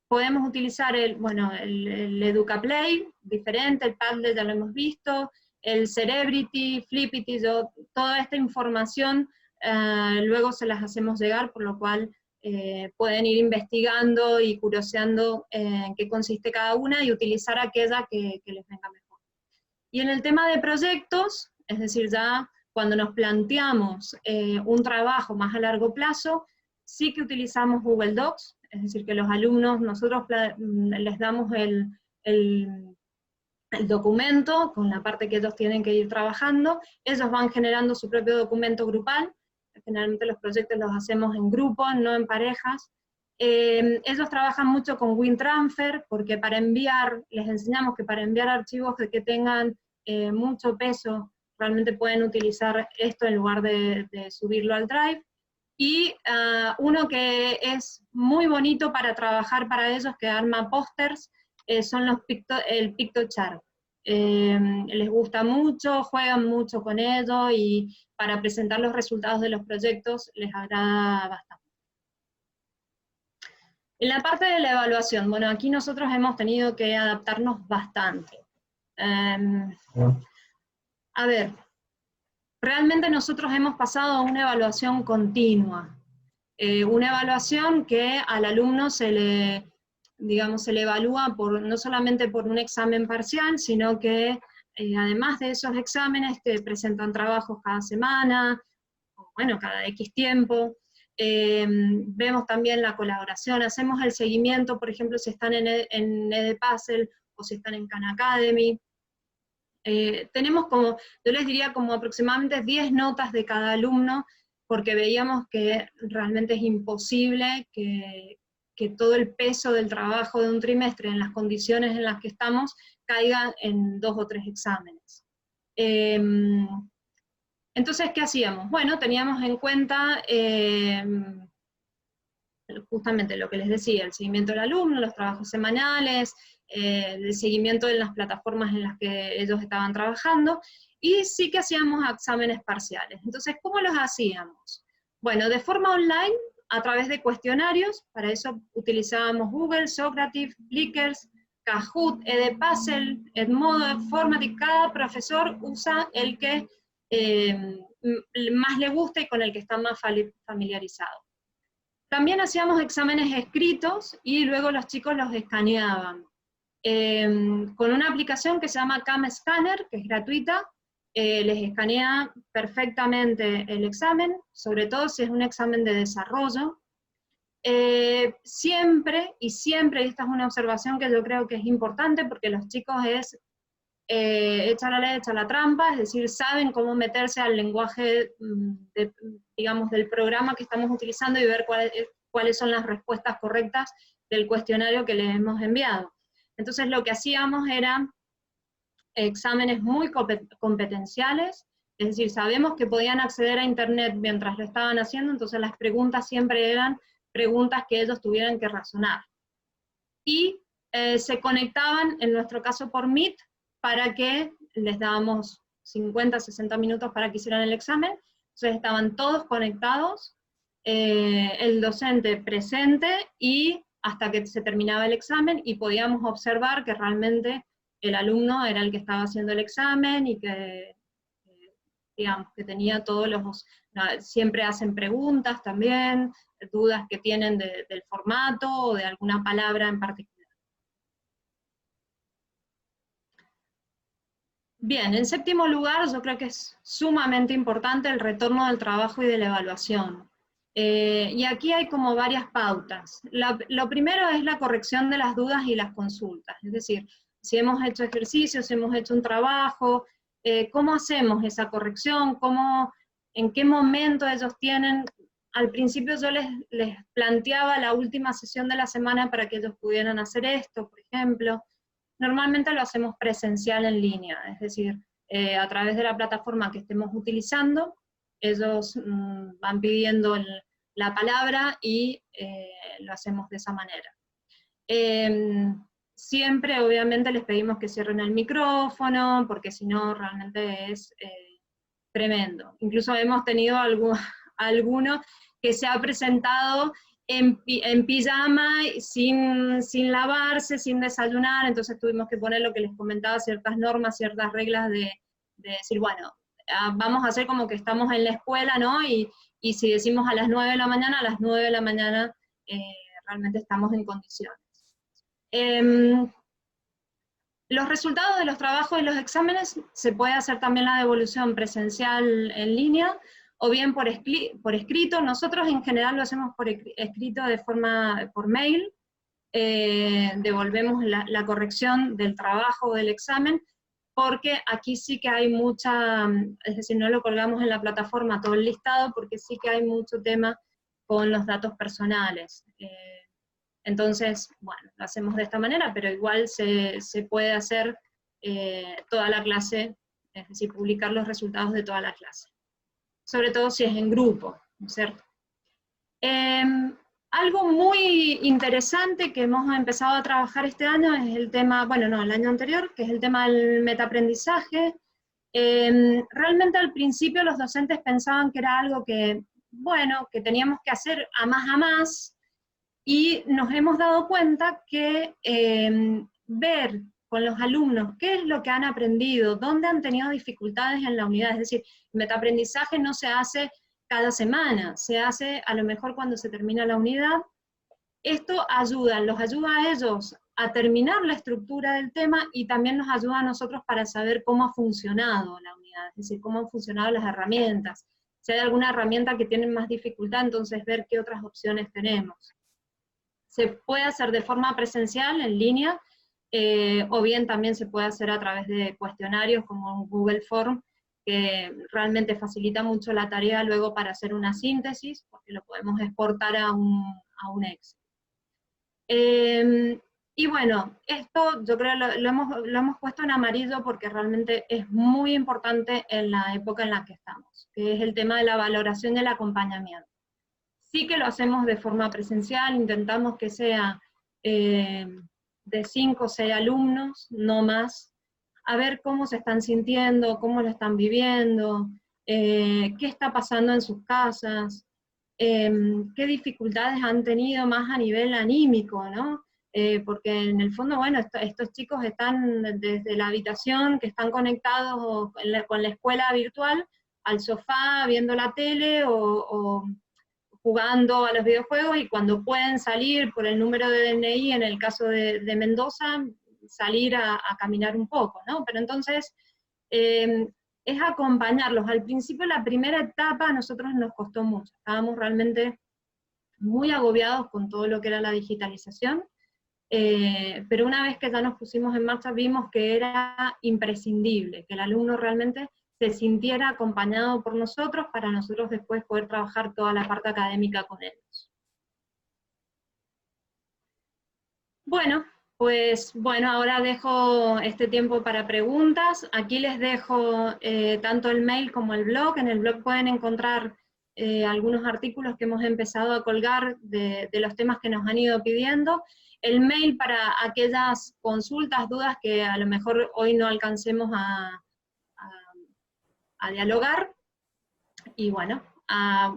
Podemos utilizar el EducaPlay, diferente, el Padlet ya lo hemos visto, el Cerebrity, Flippity, toda esta información luego se las hacemos llegar, por lo cual pueden ir investigando y curioseando en qué consiste cada una y utilizar aquella que les venga mejor. Y en el tema de proyectos, es decir, ya cuando nos planteamos un trabajo más a largo plazo, sí que utilizamos Google Docs, es decir, que los alumnos, nosotros les damos el documento, con la parte que ellos tienen que ir trabajando, ellos van generando su propio documento grupal, generalmente los proyectos los hacemos en grupo, no en parejas. Ellos trabajan mucho con WinTransfer, porque para enviar, les enseñamos que para enviar archivos que tengan mucho peso, realmente pueden utilizar esto en lugar de subirlo al Drive. Y uno que es muy bonito para trabajar para ellos, que arma pósters, son el PictoChart. Les gusta mucho, juegan mucho con ello, y para presentar los resultados de los proyectos les agrada bastante. En la parte de la evaluación, bueno, aquí nosotros hemos tenido que adaptarnos bastante. A ver, realmente nosotros hemos pasado a una evaluación continua, una evaluación que al alumno se le evalúa no solamente por un examen parcial, sino que además de esos exámenes te presentan trabajos cada semana, o bueno, cada X tiempo. Vemos también la colaboración, hacemos el seguimiento, por ejemplo, si están en Edpuzzle o si están en Khan Academy. Tenemos como, yo les diría como aproximadamente 10 notas de cada alumno, porque veíamos que realmente es imposible que todo el peso del trabajo de un trimestre en las condiciones en las que estamos caiga en 2 o 3 exámenes. Entonces, ¿qué hacíamos? Bueno, teníamos en cuenta justamente lo que les decía, el seguimiento del alumno, los trabajos semanales, el seguimiento en las plataformas en las que ellos estaban trabajando, y sí que hacíamos exámenes parciales. Entonces, ¿cómo los hacíamos? Bueno, de forma online, a través de cuestionarios, para eso utilizábamos Google, Socrative, Blickers, Kahoot, Edpuzzle, Edmodo, Formatic. Cada profesor usa el que más le gusta y con el que está más familiarizado. También hacíamos exámenes escritos y luego los chicos los escaneaban. Con una aplicación que se llama Cam Scanner, que es gratuita, les escanea perfectamente el examen, sobre todo si es un examen de desarrollo. Siempre, y esta es una observación que yo creo que es importante, porque los chicos es echa la ley, echa la trampa, es decir, saben cómo meterse al lenguaje, del programa que estamos utilizando y ver cuáles son las respuestas correctas del cuestionario que les hemos enviado. Entonces lo que hacíamos era exámenes muy competenciales, es decir, sabemos que podían acceder a internet mientras lo estaban haciendo, entonces las preguntas siempre eran preguntas que ellos tuvieran que razonar. Y se conectaban, en nuestro caso por Meet, para que les dábamos 50, 60 minutos para que hicieran el examen, entonces estaban todos conectados, el docente presente, y hasta que se terminaba el examen, y podíamos observar que realmente el alumno era el que estaba haciendo el examen, y que digamos, que tenía todos los, siempre hacen preguntas también, dudas que tienen del formato o de alguna palabra en particular. Bien, en séptimo lugar, yo creo que es sumamente importante el retorno del trabajo y de la evaluación. Y aquí hay como varias pautas. Lo primero es la corrección de las dudas y las consultas, es decir, si hemos hecho ejercicios, si hemos hecho un trabajo, ¿cómo hacemos esa corrección? ¿En qué momento ellos tienen? Al principio yo les planteaba la última sesión de la semana para que ellos pudieran hacer esto, por ejemplo. Normalmente lo hacemos presencial en línea, es decir, a través de la plataforma que estemos utilizando, ellos van pidiendo la palabra y lo hacemos de esa manera. Siempre, obviamente, les pedimos que cierren el micrófono, porque si no, realmente es tremendo. Incluso hemos tenido alguno que se ha presentado en pijama, sin lavarse, sin desayunar, entonces tuvimos que poner lo que les comentaba, ciertas normas, ciertas reglas de decir, bueno, vamos a hacer como que estamos en la escuela, ¿no? Y si decimos a las 9 de la mañana, a las 9 de la mañana realmente estamos en condiciones. Los resultados de los trabajos y los exámenes se puede hacer también la devolución presencial en línea, o bien por escrito. Nosotros en general lo hacemos por escrito por mail, devolvemos la corrección del trabajo o del examen, porque aquí sí que hay mucha, es decir, no lo colgamos en la plataforma todo el listado, porque sí que hay mucho tema con los datos personales. Entonces, bueno, lo hacemos de esta manera, pero igual se puede hacer toda la clase, es decir, publicar los resultados de toda la clase. Sobre todo si es en grupo, ¿no es cierto? Algo muy interesante que hemos empezado a trabajar este año es el tema, bueno, no, el año anterior, que es el tema del metaaprendizaje. Realmente al principio los docentes pensaban que era algo que, bueno, que teníamos que hacer a más, y nos hemos dado cuenta que ver con los alumnos qué es lo que han aprendido, dónde han tenido dificultades en la unidad, es decir, el metaaprendizaje no se hace cada semana, se hace a lo mejor cuando se termina la unidad. Esto los ayuda a ellos a terminar la estructura del tema, y también nos ayuda a nosotros para saber cómo ha funcionado la unidad, es decir, cómo han funcionado las herramientas. Si hay alguna herramienta que tiene más dificultad, entonces ver qué otras opciones tenemos. Se puede hacer de forma presencial, en línea, o bien también se puede hacer a través de cuestionarios como un Google Form, que realmente facilita mucho la tarea luego para hacer una síntesis, porque lo podemos exportar a un Excel. Y bueno, esto yo creo lo hemos puesto en amarillo porque realmente es muy importante en la época en la que estamos, que es el tema de la valoración y el acompañamiento. Sí que lo hacemos de forma presencial, intentamos que sea de 5 o 6 alumnos, no más, a ver cómo se están sintiendo, cómo lo están viviendo, qué está pasando en sus casas, qué dificultades han tenido más a nivel anímico, ¿no? Porque en el fondo, bueno, estos chicos están desde la habitación, que están conectados con la escuela virtual, al sofá, viendo la tele, o jugando a los videojuegos, y cuando pueden salir por el número de DNI, en el caso de Mendoza, salir a caminar un poco, ¿no? Pero entonces, es acompañarlos. Al principio, la primera etapa a nosotros nos costó mucho, estábamos realmente muy agobiados con todo lo que era la digitalización, pero una vez que ya nos pusimos en marcha, vimos que era imprescindible, que el alumno realmente se sintiera acompañado por nosotros, para nosotros después poder trabajar toda la parte académica con ellos. Bueno, pues bueno, ahora dejo este tiempo para preguntas. Aquí les dejo tanto el mail como el blog. En el blog pueden encontrar algunos artículos que hemos empezado a colgar de los temas que nos han ido pidiendo. El mail para aquellas consultas, dudas que a lo mejor hoy no alcancemos a dialogar, y bueno, a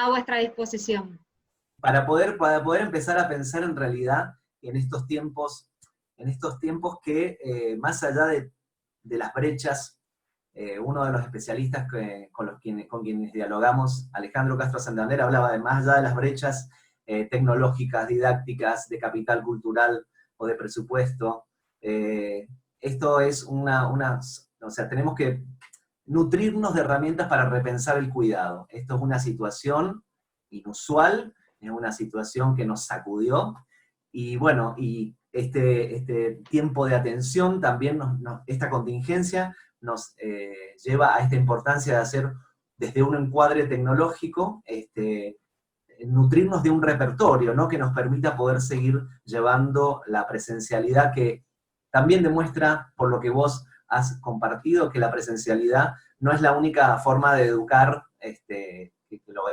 vuestra disposición. Para poder empezar a pensar en realidad en estos tiempos que más allá de las brechas uno de los especialistas con quienes dialogamos, Alejandro Castro Santander, hablaba de más allá de las brechas tecnológicas, didácticas, de capital cultural o de presupuesto. Esto es o sea, tenemos que nutrirnos de herramientas para repensar el cuidado. Esto es una situación inusual, es una situación que nos sacudió, y bueno, y este tiempo de atención también, esta contingencia nos lleva a esta importancia de hacer desde un encuadre tecnológico, nutrirnos de un repertorio, ¿no?, que nos permita poder seguir llevando la presencialidad, que también demuestra, por lo que vos has compartido, que la presencialidad no es la única forma de educar,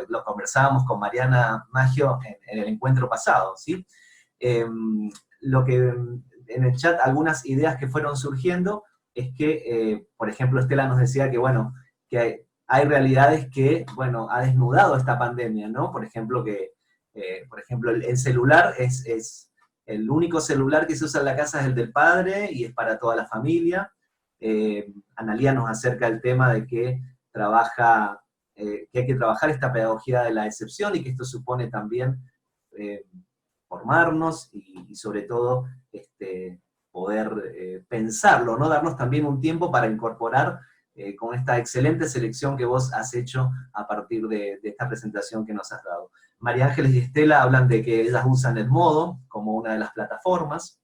lo conversábamos con Mariana Maggio en el encuentro pasado, ¿sí? Lo que en el chat, algunas ideas que fueron surgiendo, es que, por ejemplo, Estela nos decía que, bueno, que hay realidades que, bueno, ha desnudado esta pandemia, ¿no? Por ejemplo, el celular es el único celular que se usa en la casa, es el del padre, y es para toda la familia. Analía nos acerca el tema de que hay que trabajar esta pedagogía de la excepción, y que esto supone también formarnos y sobre todo poder pensarlo, ¿no? Darnos también un tiempo para incorporar con esta excelente selección que vos has hecho a partir de esta presentación que nos has dado. María Ángeles y Estela hablan de que ellas usan el Modo como una de las plataformas.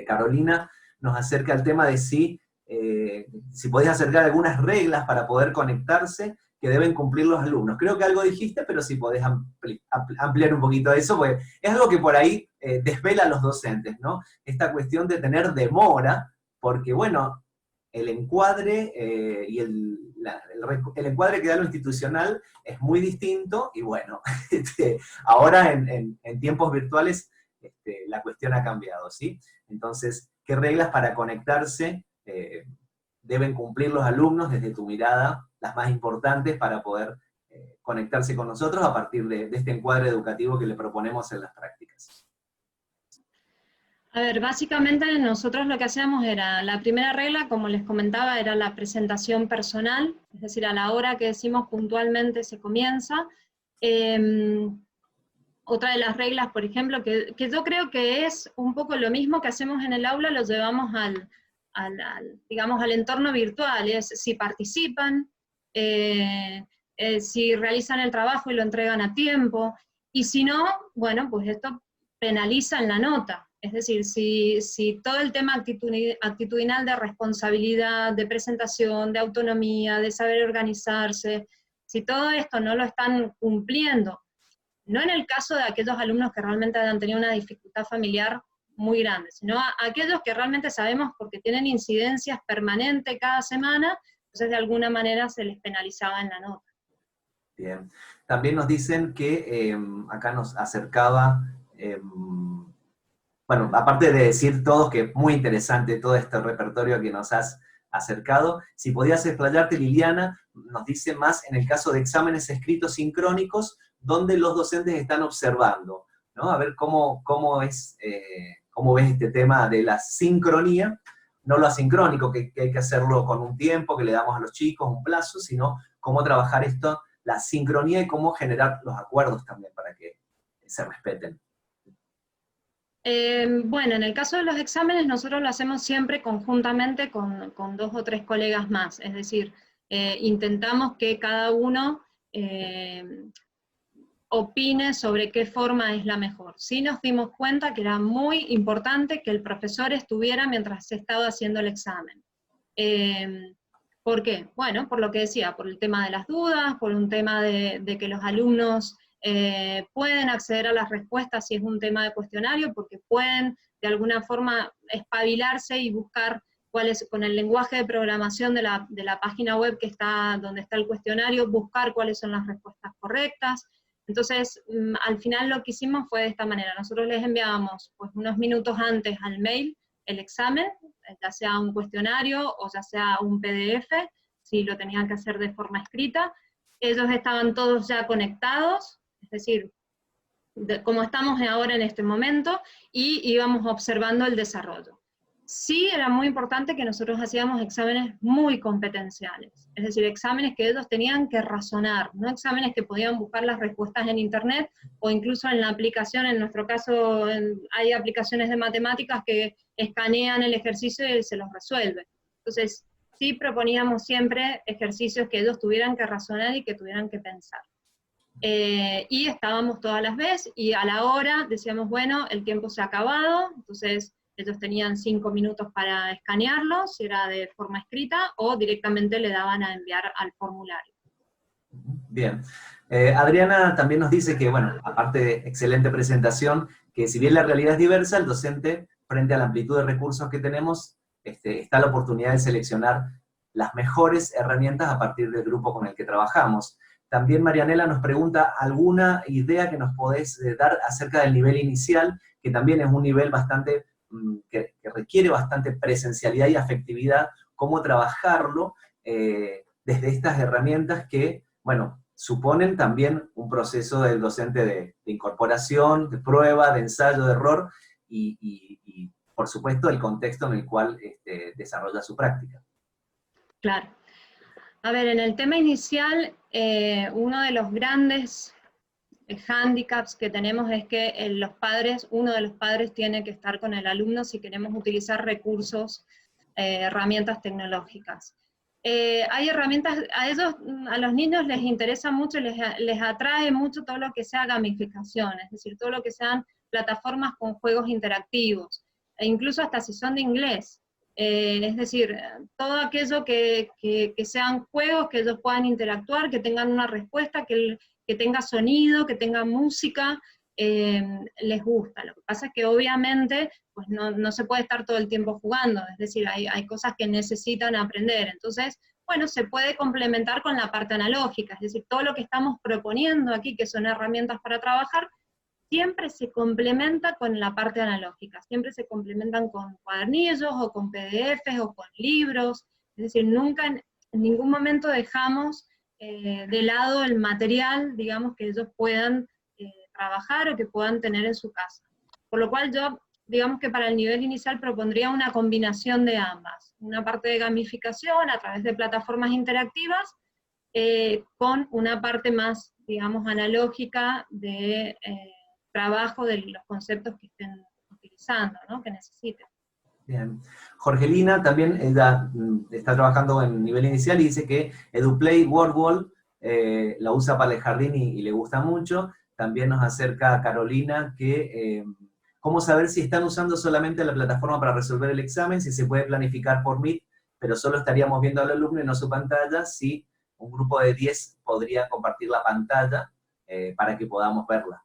Carolina nos acerca el tema de si podés acercar algunas reglas para poder conectarse que deben cumplir los alumnos. Creo que algo dijiste, pero si podés ampliar un poquito eso, porque es algo que por ahí desvela a los docentes, ¿no? Esta cuestión de tener demora, porque bueno, el encuadre y el encuadre que da lo institucional es muy distinto, y bueno, ahora en tiempos virtuales la cuestión ha cambiado, ¿sí? Entonces, ¿qué reglas para conectarse deben cumplir los alumnos desde tu mirada, las más importantes para poder conectarse con nosotros a partir de este encuadre educativo que le proponemos en las prácticas? A ver, básicamente nosotros lo que hacíamos era, la primera regla, como les comentaba, era la presentación personal, es decir, a la hora que decimos puntualmente se comienza. Otra de las reglas, por ejemplo, que yo creo que es un poco lo mismo que hacemos en el aula, lo llevamos digamos, al entorno virtual, es si participan, si realizan el trabajo y lo entregan a tiempo, y si no, bueno, pues esto penaliza en la nota. Es decir, si todo el tema actitudinal de responsabilidad, de presentación, de autonomía, de saber organizarse, si todo esto no lo están cumpliendo, no en el caso de aquellos alumnos que realmente han tenido una dificultad familiar muy grande, sino a aquellos que realmente sabemos porque tienen incidencias permanentes cada semana, entonces de alguna manera se les penalizaba en la nota. Bien. También nos dicen que acá nos acercaba, bueno, aparte de decir todos que es muy interesante todo este repertorio que nos has acercado, si podías explayarte, Liliana, nos dice más en el caso de exámenes escritos sincrónicos, donde los docentes están observando, ¿no? A ver cómo ves este tema de la sincronía, no lo asincrónico, que hay que hacerlo con un tiempo, que le damos a los chicos un plazo, sino cómo trabajar esto, la sincronía, y cómo generar los acuerdos también para que se respeten. Bueno, en el caso de los exámenes nosotros lo hacemos siempre conjuntamente con 2 o 3 colegas más, es decir, intentamos que cada uno opine sobre qué forma es la mejor. Sí nos dimos cuenta que era muy importante que el profesor estuviera mientras se estaba haciendo el examen. ¿Por qué? Bueno, por lo que decía, por el tema de las dudas, por un tema de que los alumnos pueden acceder a las respuestas si es un tema de cuestionario, porque pueden de alguna forma espabilarse y buscar con el lenguaje de programación de la página web que está, donde está el cuestionario, buscar cuáles son las respuestas correctas. Entonces, al final lo que hicimos fue de esta manera, nosotros les enviábamos pues, unos minutos antes al mail el examen, ya sea un cuestionario o ya sea un PDF, si lo tenían que hacer de forma escrita. Ellos estaban todos ya conectados, es decir, como estamos ahora en este momento, y íbamos observando el desarrollo. Sí, era muy importante que nosotros hacíamos exámenes muy competenciales, es decir, exámenes que ellos tenían que razonar, no exámenes que podían buscar las respuestas en internet, o incluso en la aplicación, en nuestro caso hay aplicaciones de matemáticas que escanean el ejercicio y se los resuelve. Entonces, sí proponíamos siempre ejercicios que ellos tuvieran que razonar y que tuvieran que pensar. Y estábamos todas las veces, y a la hora decíamos, bueno, el tiempo se ha acabado, entonces ellos tenían 5 minutos para escanearlo, si era de forma escrita, o directamente le daban a enviar al formulario. Bien. Adriana también nos dice que, bueno, aparte de excelente presentación, que si bien la realidad es diversa, el docente, frente a la amplitud de recursos que tenemos, está la oportunidad de seleccionar las mejores herramientas a partir del grupo con el que trabajamos. También Marianela nos pregunta alguna idea que nos podés dar acerca del nivel inicial, que también es un nivel bastante que requiere bastante presencialidad y afectividad, cómo trabajarlo desde estas herramientas que, bueno, suponen también un proceso del docente de incorporación, de prueba, de ensayo, de error, y por supuesto el contexto en el cual desarrolla su práctica. Claro. A ver, en el tema inicial, uno de los grandes handicaps que tenemos es que uno de los padres tiene que estar con el alumno si queremos utilizar recursos, herramientas tecnológicas. Hay herramientas, a los niños les interesa mucho, les atrae mucho todo lo que sea gamificación, es decir, todo lo que sean plataformas con juegos interactivos, e incluso hasta si son de inglés. Es decir, todo aquello que sean juegos, que ellos puedan interactuar, que tengan una respuesta, que tenga sonido, que tenga música, les gusta. Lo que pasa es que obviamente pues no se puede estar todo el tiempo jugando, es decir, hay cosas que necesitan aprender. Entonces, bueno, se puede complementar con la parte analógica, es decir, todo lo que estamos proponiendo aquí, que son herramientas para trabajar, siempre se complementa con la parte analógica, siempre se complementan con cuadernillos, o con PDFs, o con libros, es decir, nunca en ningún momento dejamos de lado el material, digamos, que ellos puedan trabajar o que puedan tener en su casa. Por lo cual yo, digamos que para el nivel inicial propondría una combinación de ambas, una parte de gamificación a través de plataformas interactivas, con una parte más, digamos, analógica de trabajo de los conceptos que estén utilizando, ¿no? Que necesiten. Bien. Jorgelina también ella está trabajando en nivel inicial y dice que EduPlay WordWall la usa para el jardín y le gusta mucho. También nos acerca a Carolina que cómo saber si están usando solamente la plataforma para resolver el examen, si se puede planificar por Meet, pero solo estaríamos viendo al alumno y no su pantalla, si un grupo de 10 podría compartir la pantalla para que podamos verla.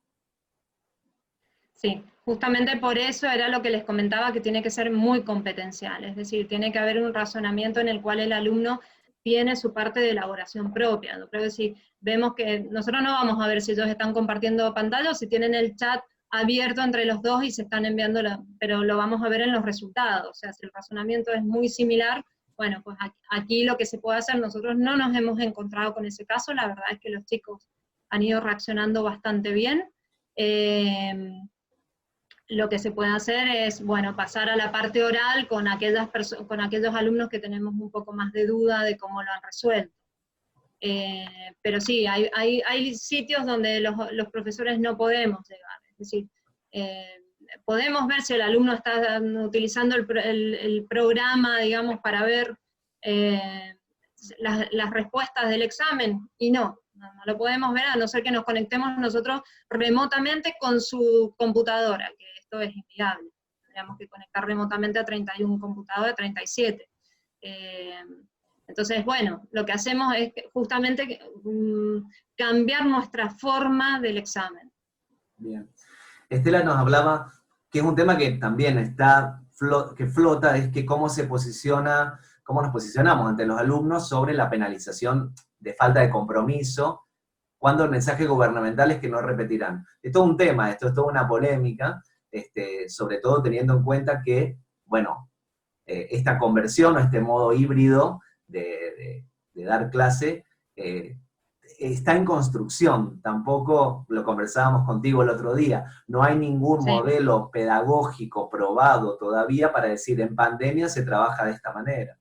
Sí, justamente por eso era lo que les comentaba, que tiene que ser muy competencial, es decir, tiene que haber un razonamiento en el cual el alumno tiene su parte de elaboración propia. Yo creo que si vemos que nosotros no vamos a ver si ellos están compartiendo pantalla o si tienen el chat abierto entre los dos y se están enviando, pero lo vamos a ver en los resultados. O sea, si el razonamiento es muy similar, bueno, pues aquí lo que se puede hacer, nosotros no nos hemos encontrado con ese caso, la verdad es que los chicos han ido reaccionando bastante bien. Lo que se puede hacer es, bueno, pasar a la parte oral con aquellos alumnos que tenemos un poco más de duda de cómo lo han resuelto. Pero sí, hay sitios donde los profesores no podemos llegar, es decir, podemos ver si el alumno está utilizando el programa, digamos, para ver las respuestas del examen, y no lo podemos ver a no ser que nos conectemos nosotros remotamente con su computadora, que esto es inviable. Tendríamos que conectar remotamente a 31 computadoras, 37. Entonces, bueno, lo que hacemos es justamente cambiar nuestra forma del examen. Bien. Estela nos hablaba que es un tema que también que flota, es que cómo nos posicionamos ante los alumnos sobre la penalización de falta de compromiso, cuando el mensaje gubernamental es que no repetirán. Es todo un tema, esto es toda una polémica, sobre todo teniendo en cuenta que, bueno, esta conversión o este modo híbrido de dar clase está en construcción, tampoco lo conversábamos contigo el otro día, no hay ningún Sí. modelo pedagógico probado todavía para decir en pandemia se trabaja de esta manera.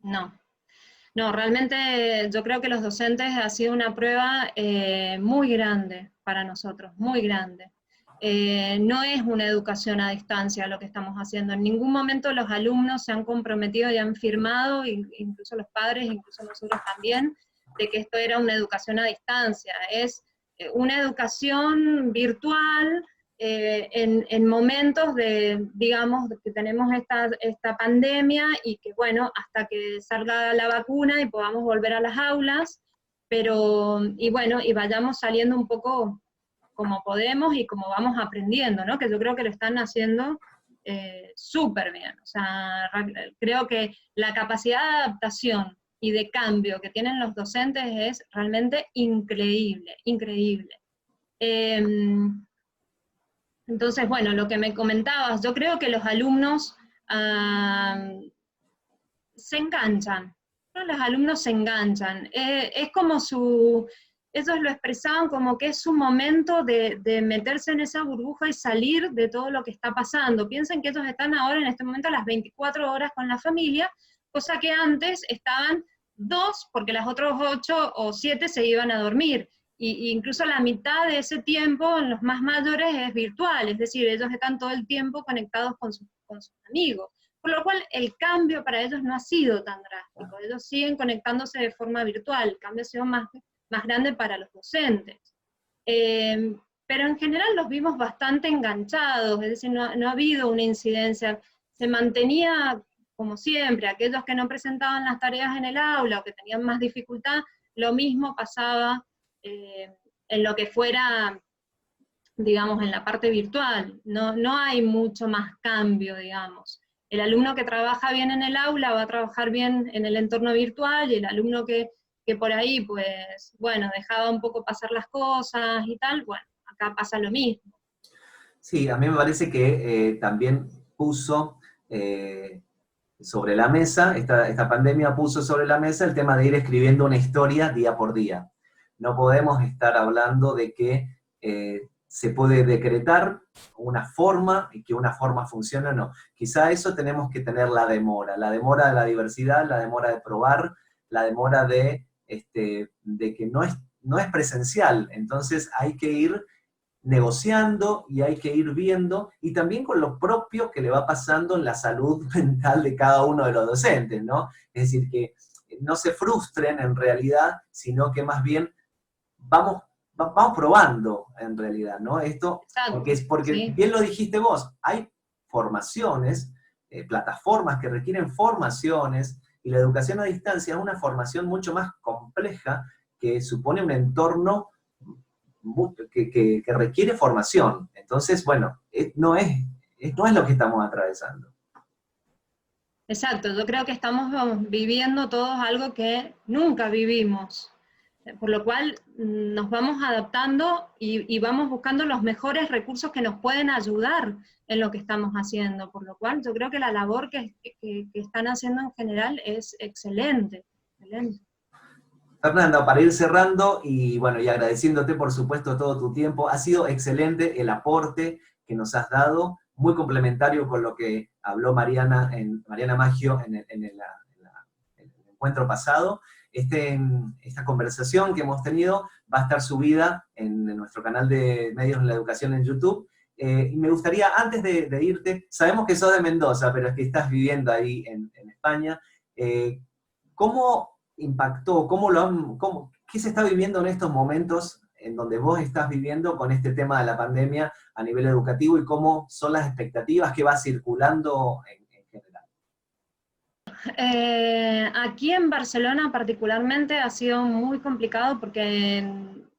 No. No, realmente yo creo que los docentes ha sido una prueba muy grande para nosotros, muy grande. No es una educación a distancia lo que estamos haciendo. En ningún momento los alumnos se han comprometido y han firmado, incluso los padres, incluso nosotros también, de que esto era una educación a distancia. Es una educación virtual en momentos de, digamos, que tenemos esta pandemia y que, bueno, hasta que salga la vacuna y podamos volver a las aulas, pero, y bueno, y vayamos saliendo un poco como podemos y como vamos aprendiendo, ¿no? Que yo creo que lo están haciendo súper bien. O sea, creo que la capacidad de adaptación y de cambio que tienen los docentes es realmente increíble, increíble. Entonces, bueno, lo que me comentabas, yo creo que los alumnos se enganchan, ¿no? Los alumnos se enganchan. Es como ellos lo expresaban como que es su momento de meterse en esa burbuja y salir de todo lo que está pasando. Piensen que ellos están ahora en este momento a las 24 horas con la familia, cosa que antes estaban 2, porque las otras 8 o 7 se iban a dormir. Y incluso la mitad de ese tiempo en los más mayores es virtual, es decir, ellos están todo el tiempo conectados con sus amigos. Por lo cual el cambio para ellos no ha sido tan drástico, ellos siguen conectándose de forma virtual, el cambio ha sido más grande para los docentes. Pero en general los vimos bastante enganchados, es decir, no ha habido una incidencia, se mantenía como siempre, aquellos que no presentaban las tareas en el aula o que tenían más dificultad, lo mismo pasaba en lo que fuera, digamos, en la parte virtual, no hay mucho más cambio, digamos. El alumno que trabaja bien en el aula va a trabajar bien en el entorno virtual, y el alumno que por ahí, pues, bueno, dejaba un poco pasar las cosas y tal, bueno, acá pasa lo mismo. Sí, a mí me parece que también puso sobre la mesa, esta pandemia puso sobre la mesa el tema de ir escribiendo una historia día por día. No podemos estar hablando de que se puede decretar una forma y que una forma funcione o no. Quizá eso tenemos que tener la demora de la diversidad, la demora de probar, la demora de que no es presencial, entonces hay que ir negociando y hay que ir viendo, y también con lo propio que le va pasando en la salud mental de cada uno de los docentes, ¿no? Es decir, que no se frustren en realidad, sino que más bien vamos probando en realidad, ¿no? Esto, Exacto, porque sí. bien lo dijiste vos, hay formaciones, plataformas que requieren formaciones, y la educación a distancia es una formación mucho más compleja que supone un entorno que requiere formación. Entonces, bueno, no es lo que estamos atravesando. Exacto, yo creo que estamos viviendo todos algo que nunca vivimos, por lo cual nos vamos adaptando y vamos buscando los mejores recursos que nos pueden ayudar en lo que estamos haciendo, por lo cual yo creo que la labor que están haciendo en general es excelente, excelente. Fernanda, para ir cerrando y bueno, y agradeciéndote por supuesto todo tu tiempo, ha sido excelente el aporte que nos has dado, muy complementario con lo que habló Mariana Maggio en el encuentro pasado. Esta conversación que hemos tenido va a estar subida en nuestro canal de Medios en la Educación en YouTube. Y me gustaría, antes de irte, sabemos que sos de Mendoza, pero es que estás viviendo ahí en España, ¿cómo impactó, qué se está viviendo en estos momentos en donde vos estás viviendo con este tema de la pandemia a nivel educativo, y cómo son las expectativas que va circulando en general? Aquí en Barcelona particularmente ha sido muy complicado porque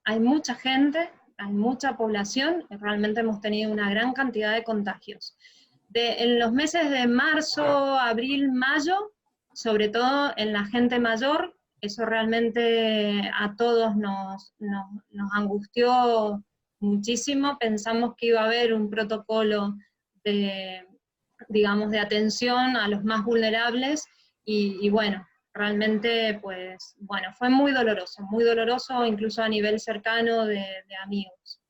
hay mucha gente, hay mucha población, y realmente hemos tenido una gran cantidad de contagios. En los meses de marzo, abril, mayo, sobre todo en la gente mayor, eso realmente a todos nos angustió muchísimo. Pensamos que iba a haber un protocolo de, digamos, de atención a los más vulnerables, y bueno, realmente, pues, bueno, fue muy doloroso, incluso a nivel cercano de amigos.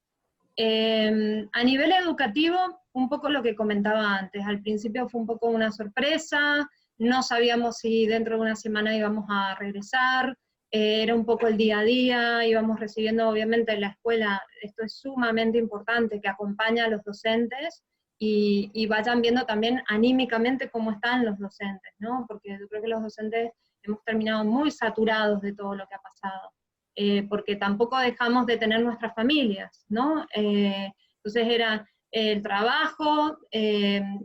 A nivel educativo, un poco lo que comentaba antes, al principio fue un poco una sorpresa, no sabíamos si dentro de una semana íbamos a regresar, era un poco el día a día, íbamos recibiendo obviamente en la escuela, esto es sumamente importante, que acompaña a los docentes, y vayan viendo también anímicamente cómo están los docentes, ¿no? Porque yo creo que los docentes hemos terminado muy saturados de todo lo que ha pasado. Porque tampoco dejamos de tener nuestras familias, ¿no? Entonces era el trabajo,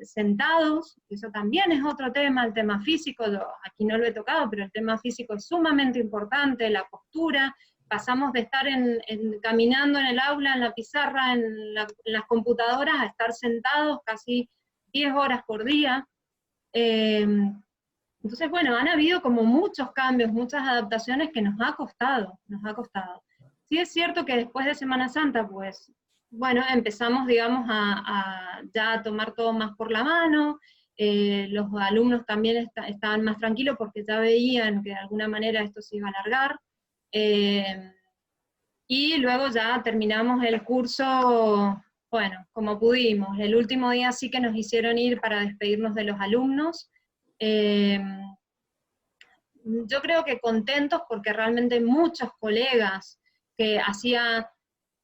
sentados, eso también es otro tema, el tema físico, aquí no lo he tocado, pero el tema físico es sumamente importante, la postura, pasamos de estar caminando en el aula, en la pizarra, en las computadoras, a estar sentados casi 10 horas por día. Entonces, bueno, han habido como muchos cambios, muchas adaptaciones que nos ha costado, nos ha costado. Sí es cierto que después de Semana Santa, pues, bueno, empezamos, digamos, ya a tomar todo más por la mano, los alumnos también estaban más tranquilos porque ya veían que de alguna manera esto se iba a alargar, y luego ya terminamos el curso, bueno, como pudimos. El último día sí que nos hicieron ir para despedirnos de los alumnos. Yo creo que contentos porque realmente muchos colegas que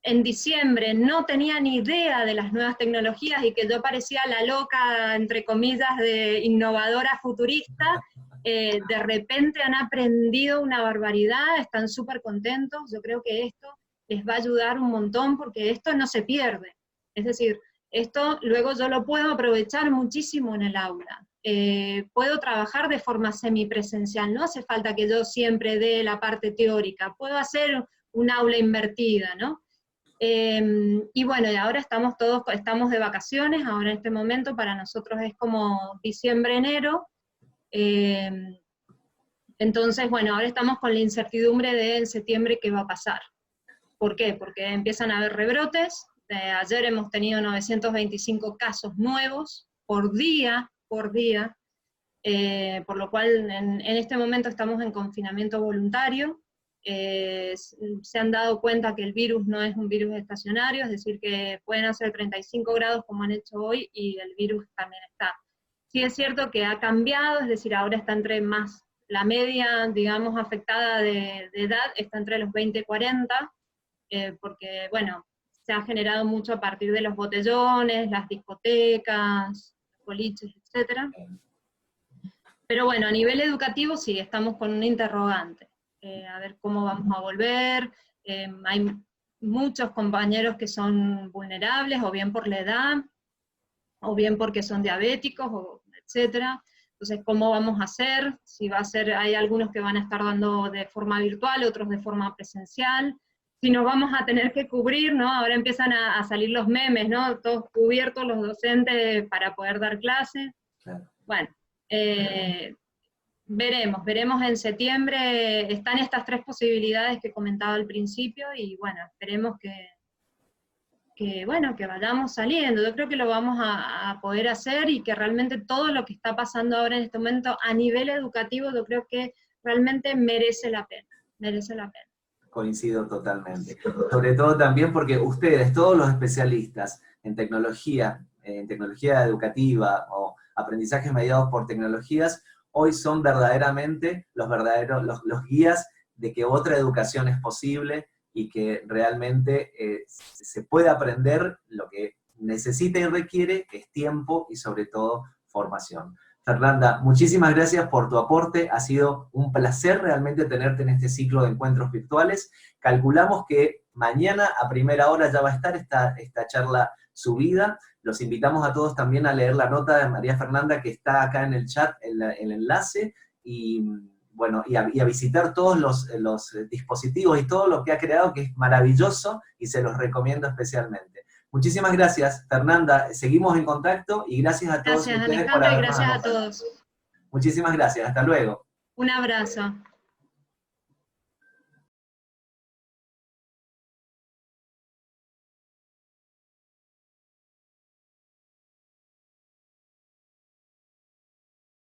en diciembre no tenían ni idea de las nuevas tecnologías y que yo parecía la loca, entre comillas, de innovadora futurista, de repente han aprendido una barbaridad, están súper contentos. Yo creo que esto les va a ayudar un montón porque esto no se pierde. Es decir, esto luego yo lo puedo aprovechar muchísimo en el aula. Puedo trabajar de forma semipresencial, no hace falta que yo siempre dé la parte teórica, puedo hacer un aula invertida, ¿no? Y bueno, y ahora estamos de vacaciones, ahora en este momento para nosotros es como diciembre, enero, entonces bueno, ahora estamos con la incertidumbre de en septiembre qué va a pasar. ¿Por qué? Porque empiezan a haber rebrotes, ayer hemos tenido 925 casos nuevos por día, por lo cual en este momento estamos en confinamiento voluntario. Se han dado cuenta que el virus no es un virus estacionario, es decir, que pueden hacer 35 grados como han hecho hoy y el virus también está. Sí es cierto que ha cambiado, es decir, ahora está la media, digamos, afectada de edad está entre los 20 y 40, porque, bueno, se ha generado mucho a partir de los botellones, las discotecas, boliches, etc. Pero bueno, a nivel educativo sí, estamos con un interrogante. A ver cómo vamos a volver. Hay muchos compañeros que son vulnerables, o bien por la edad, o bien porque son diabéticos, etc. Entonces, ¿cómo vamos a hacer? Si hay algunos que van a estar dando de forma virtual, otros de forma presencial. Si nos vamos a tener que cubrir, ¿no? Ahora empiezan a salir los memes, ¿no? Todos cubiertos los docentes para poder dar clase. Claro. Bueno, veremos en septiembre, están estas 3 posibilidades que comentaba al principio, y bueno, esperemos que vayamos saliendo. Yo creo que lo vamos a poder hacer, y que realmente todo lo que está pasando ahora en este momento a nivel educativo, yo creo que realmente merece la pena, merece la pena. Coincido totalmente. Sobre todo también porque ustedes, todos los especialistas en tecnología educativa o aprendizajes mediados por tecnologías, hoy son verdaderamente los guías de que otra educación es posible y que realmente se puede aprender. Lo que necesita y requiere es tiempo y sobre todo formación. Fernanda, muchísimas gracias por tu aporte, ha sido un placer realmente tenerte en este ciclo de encuentros virtuales. Calculamos que mañana a primera hora ya va a estar esta charla subida. Los invitamos a todos también a leer la nota de María Fernanda que está acá en el chat, el enlace, y bueno, y a visitar todos los dispositivos y todo lo que ha creado, que es maravilloso, y se los recomiendo especialmente. Muchísimas gracias, Fernanda. Seguimos en contacto y gracias a todos ustedes por Alejandro, y habernos gracias a acompañado. todos. Muchísimas gracias. Hasta luego. Un abrazo.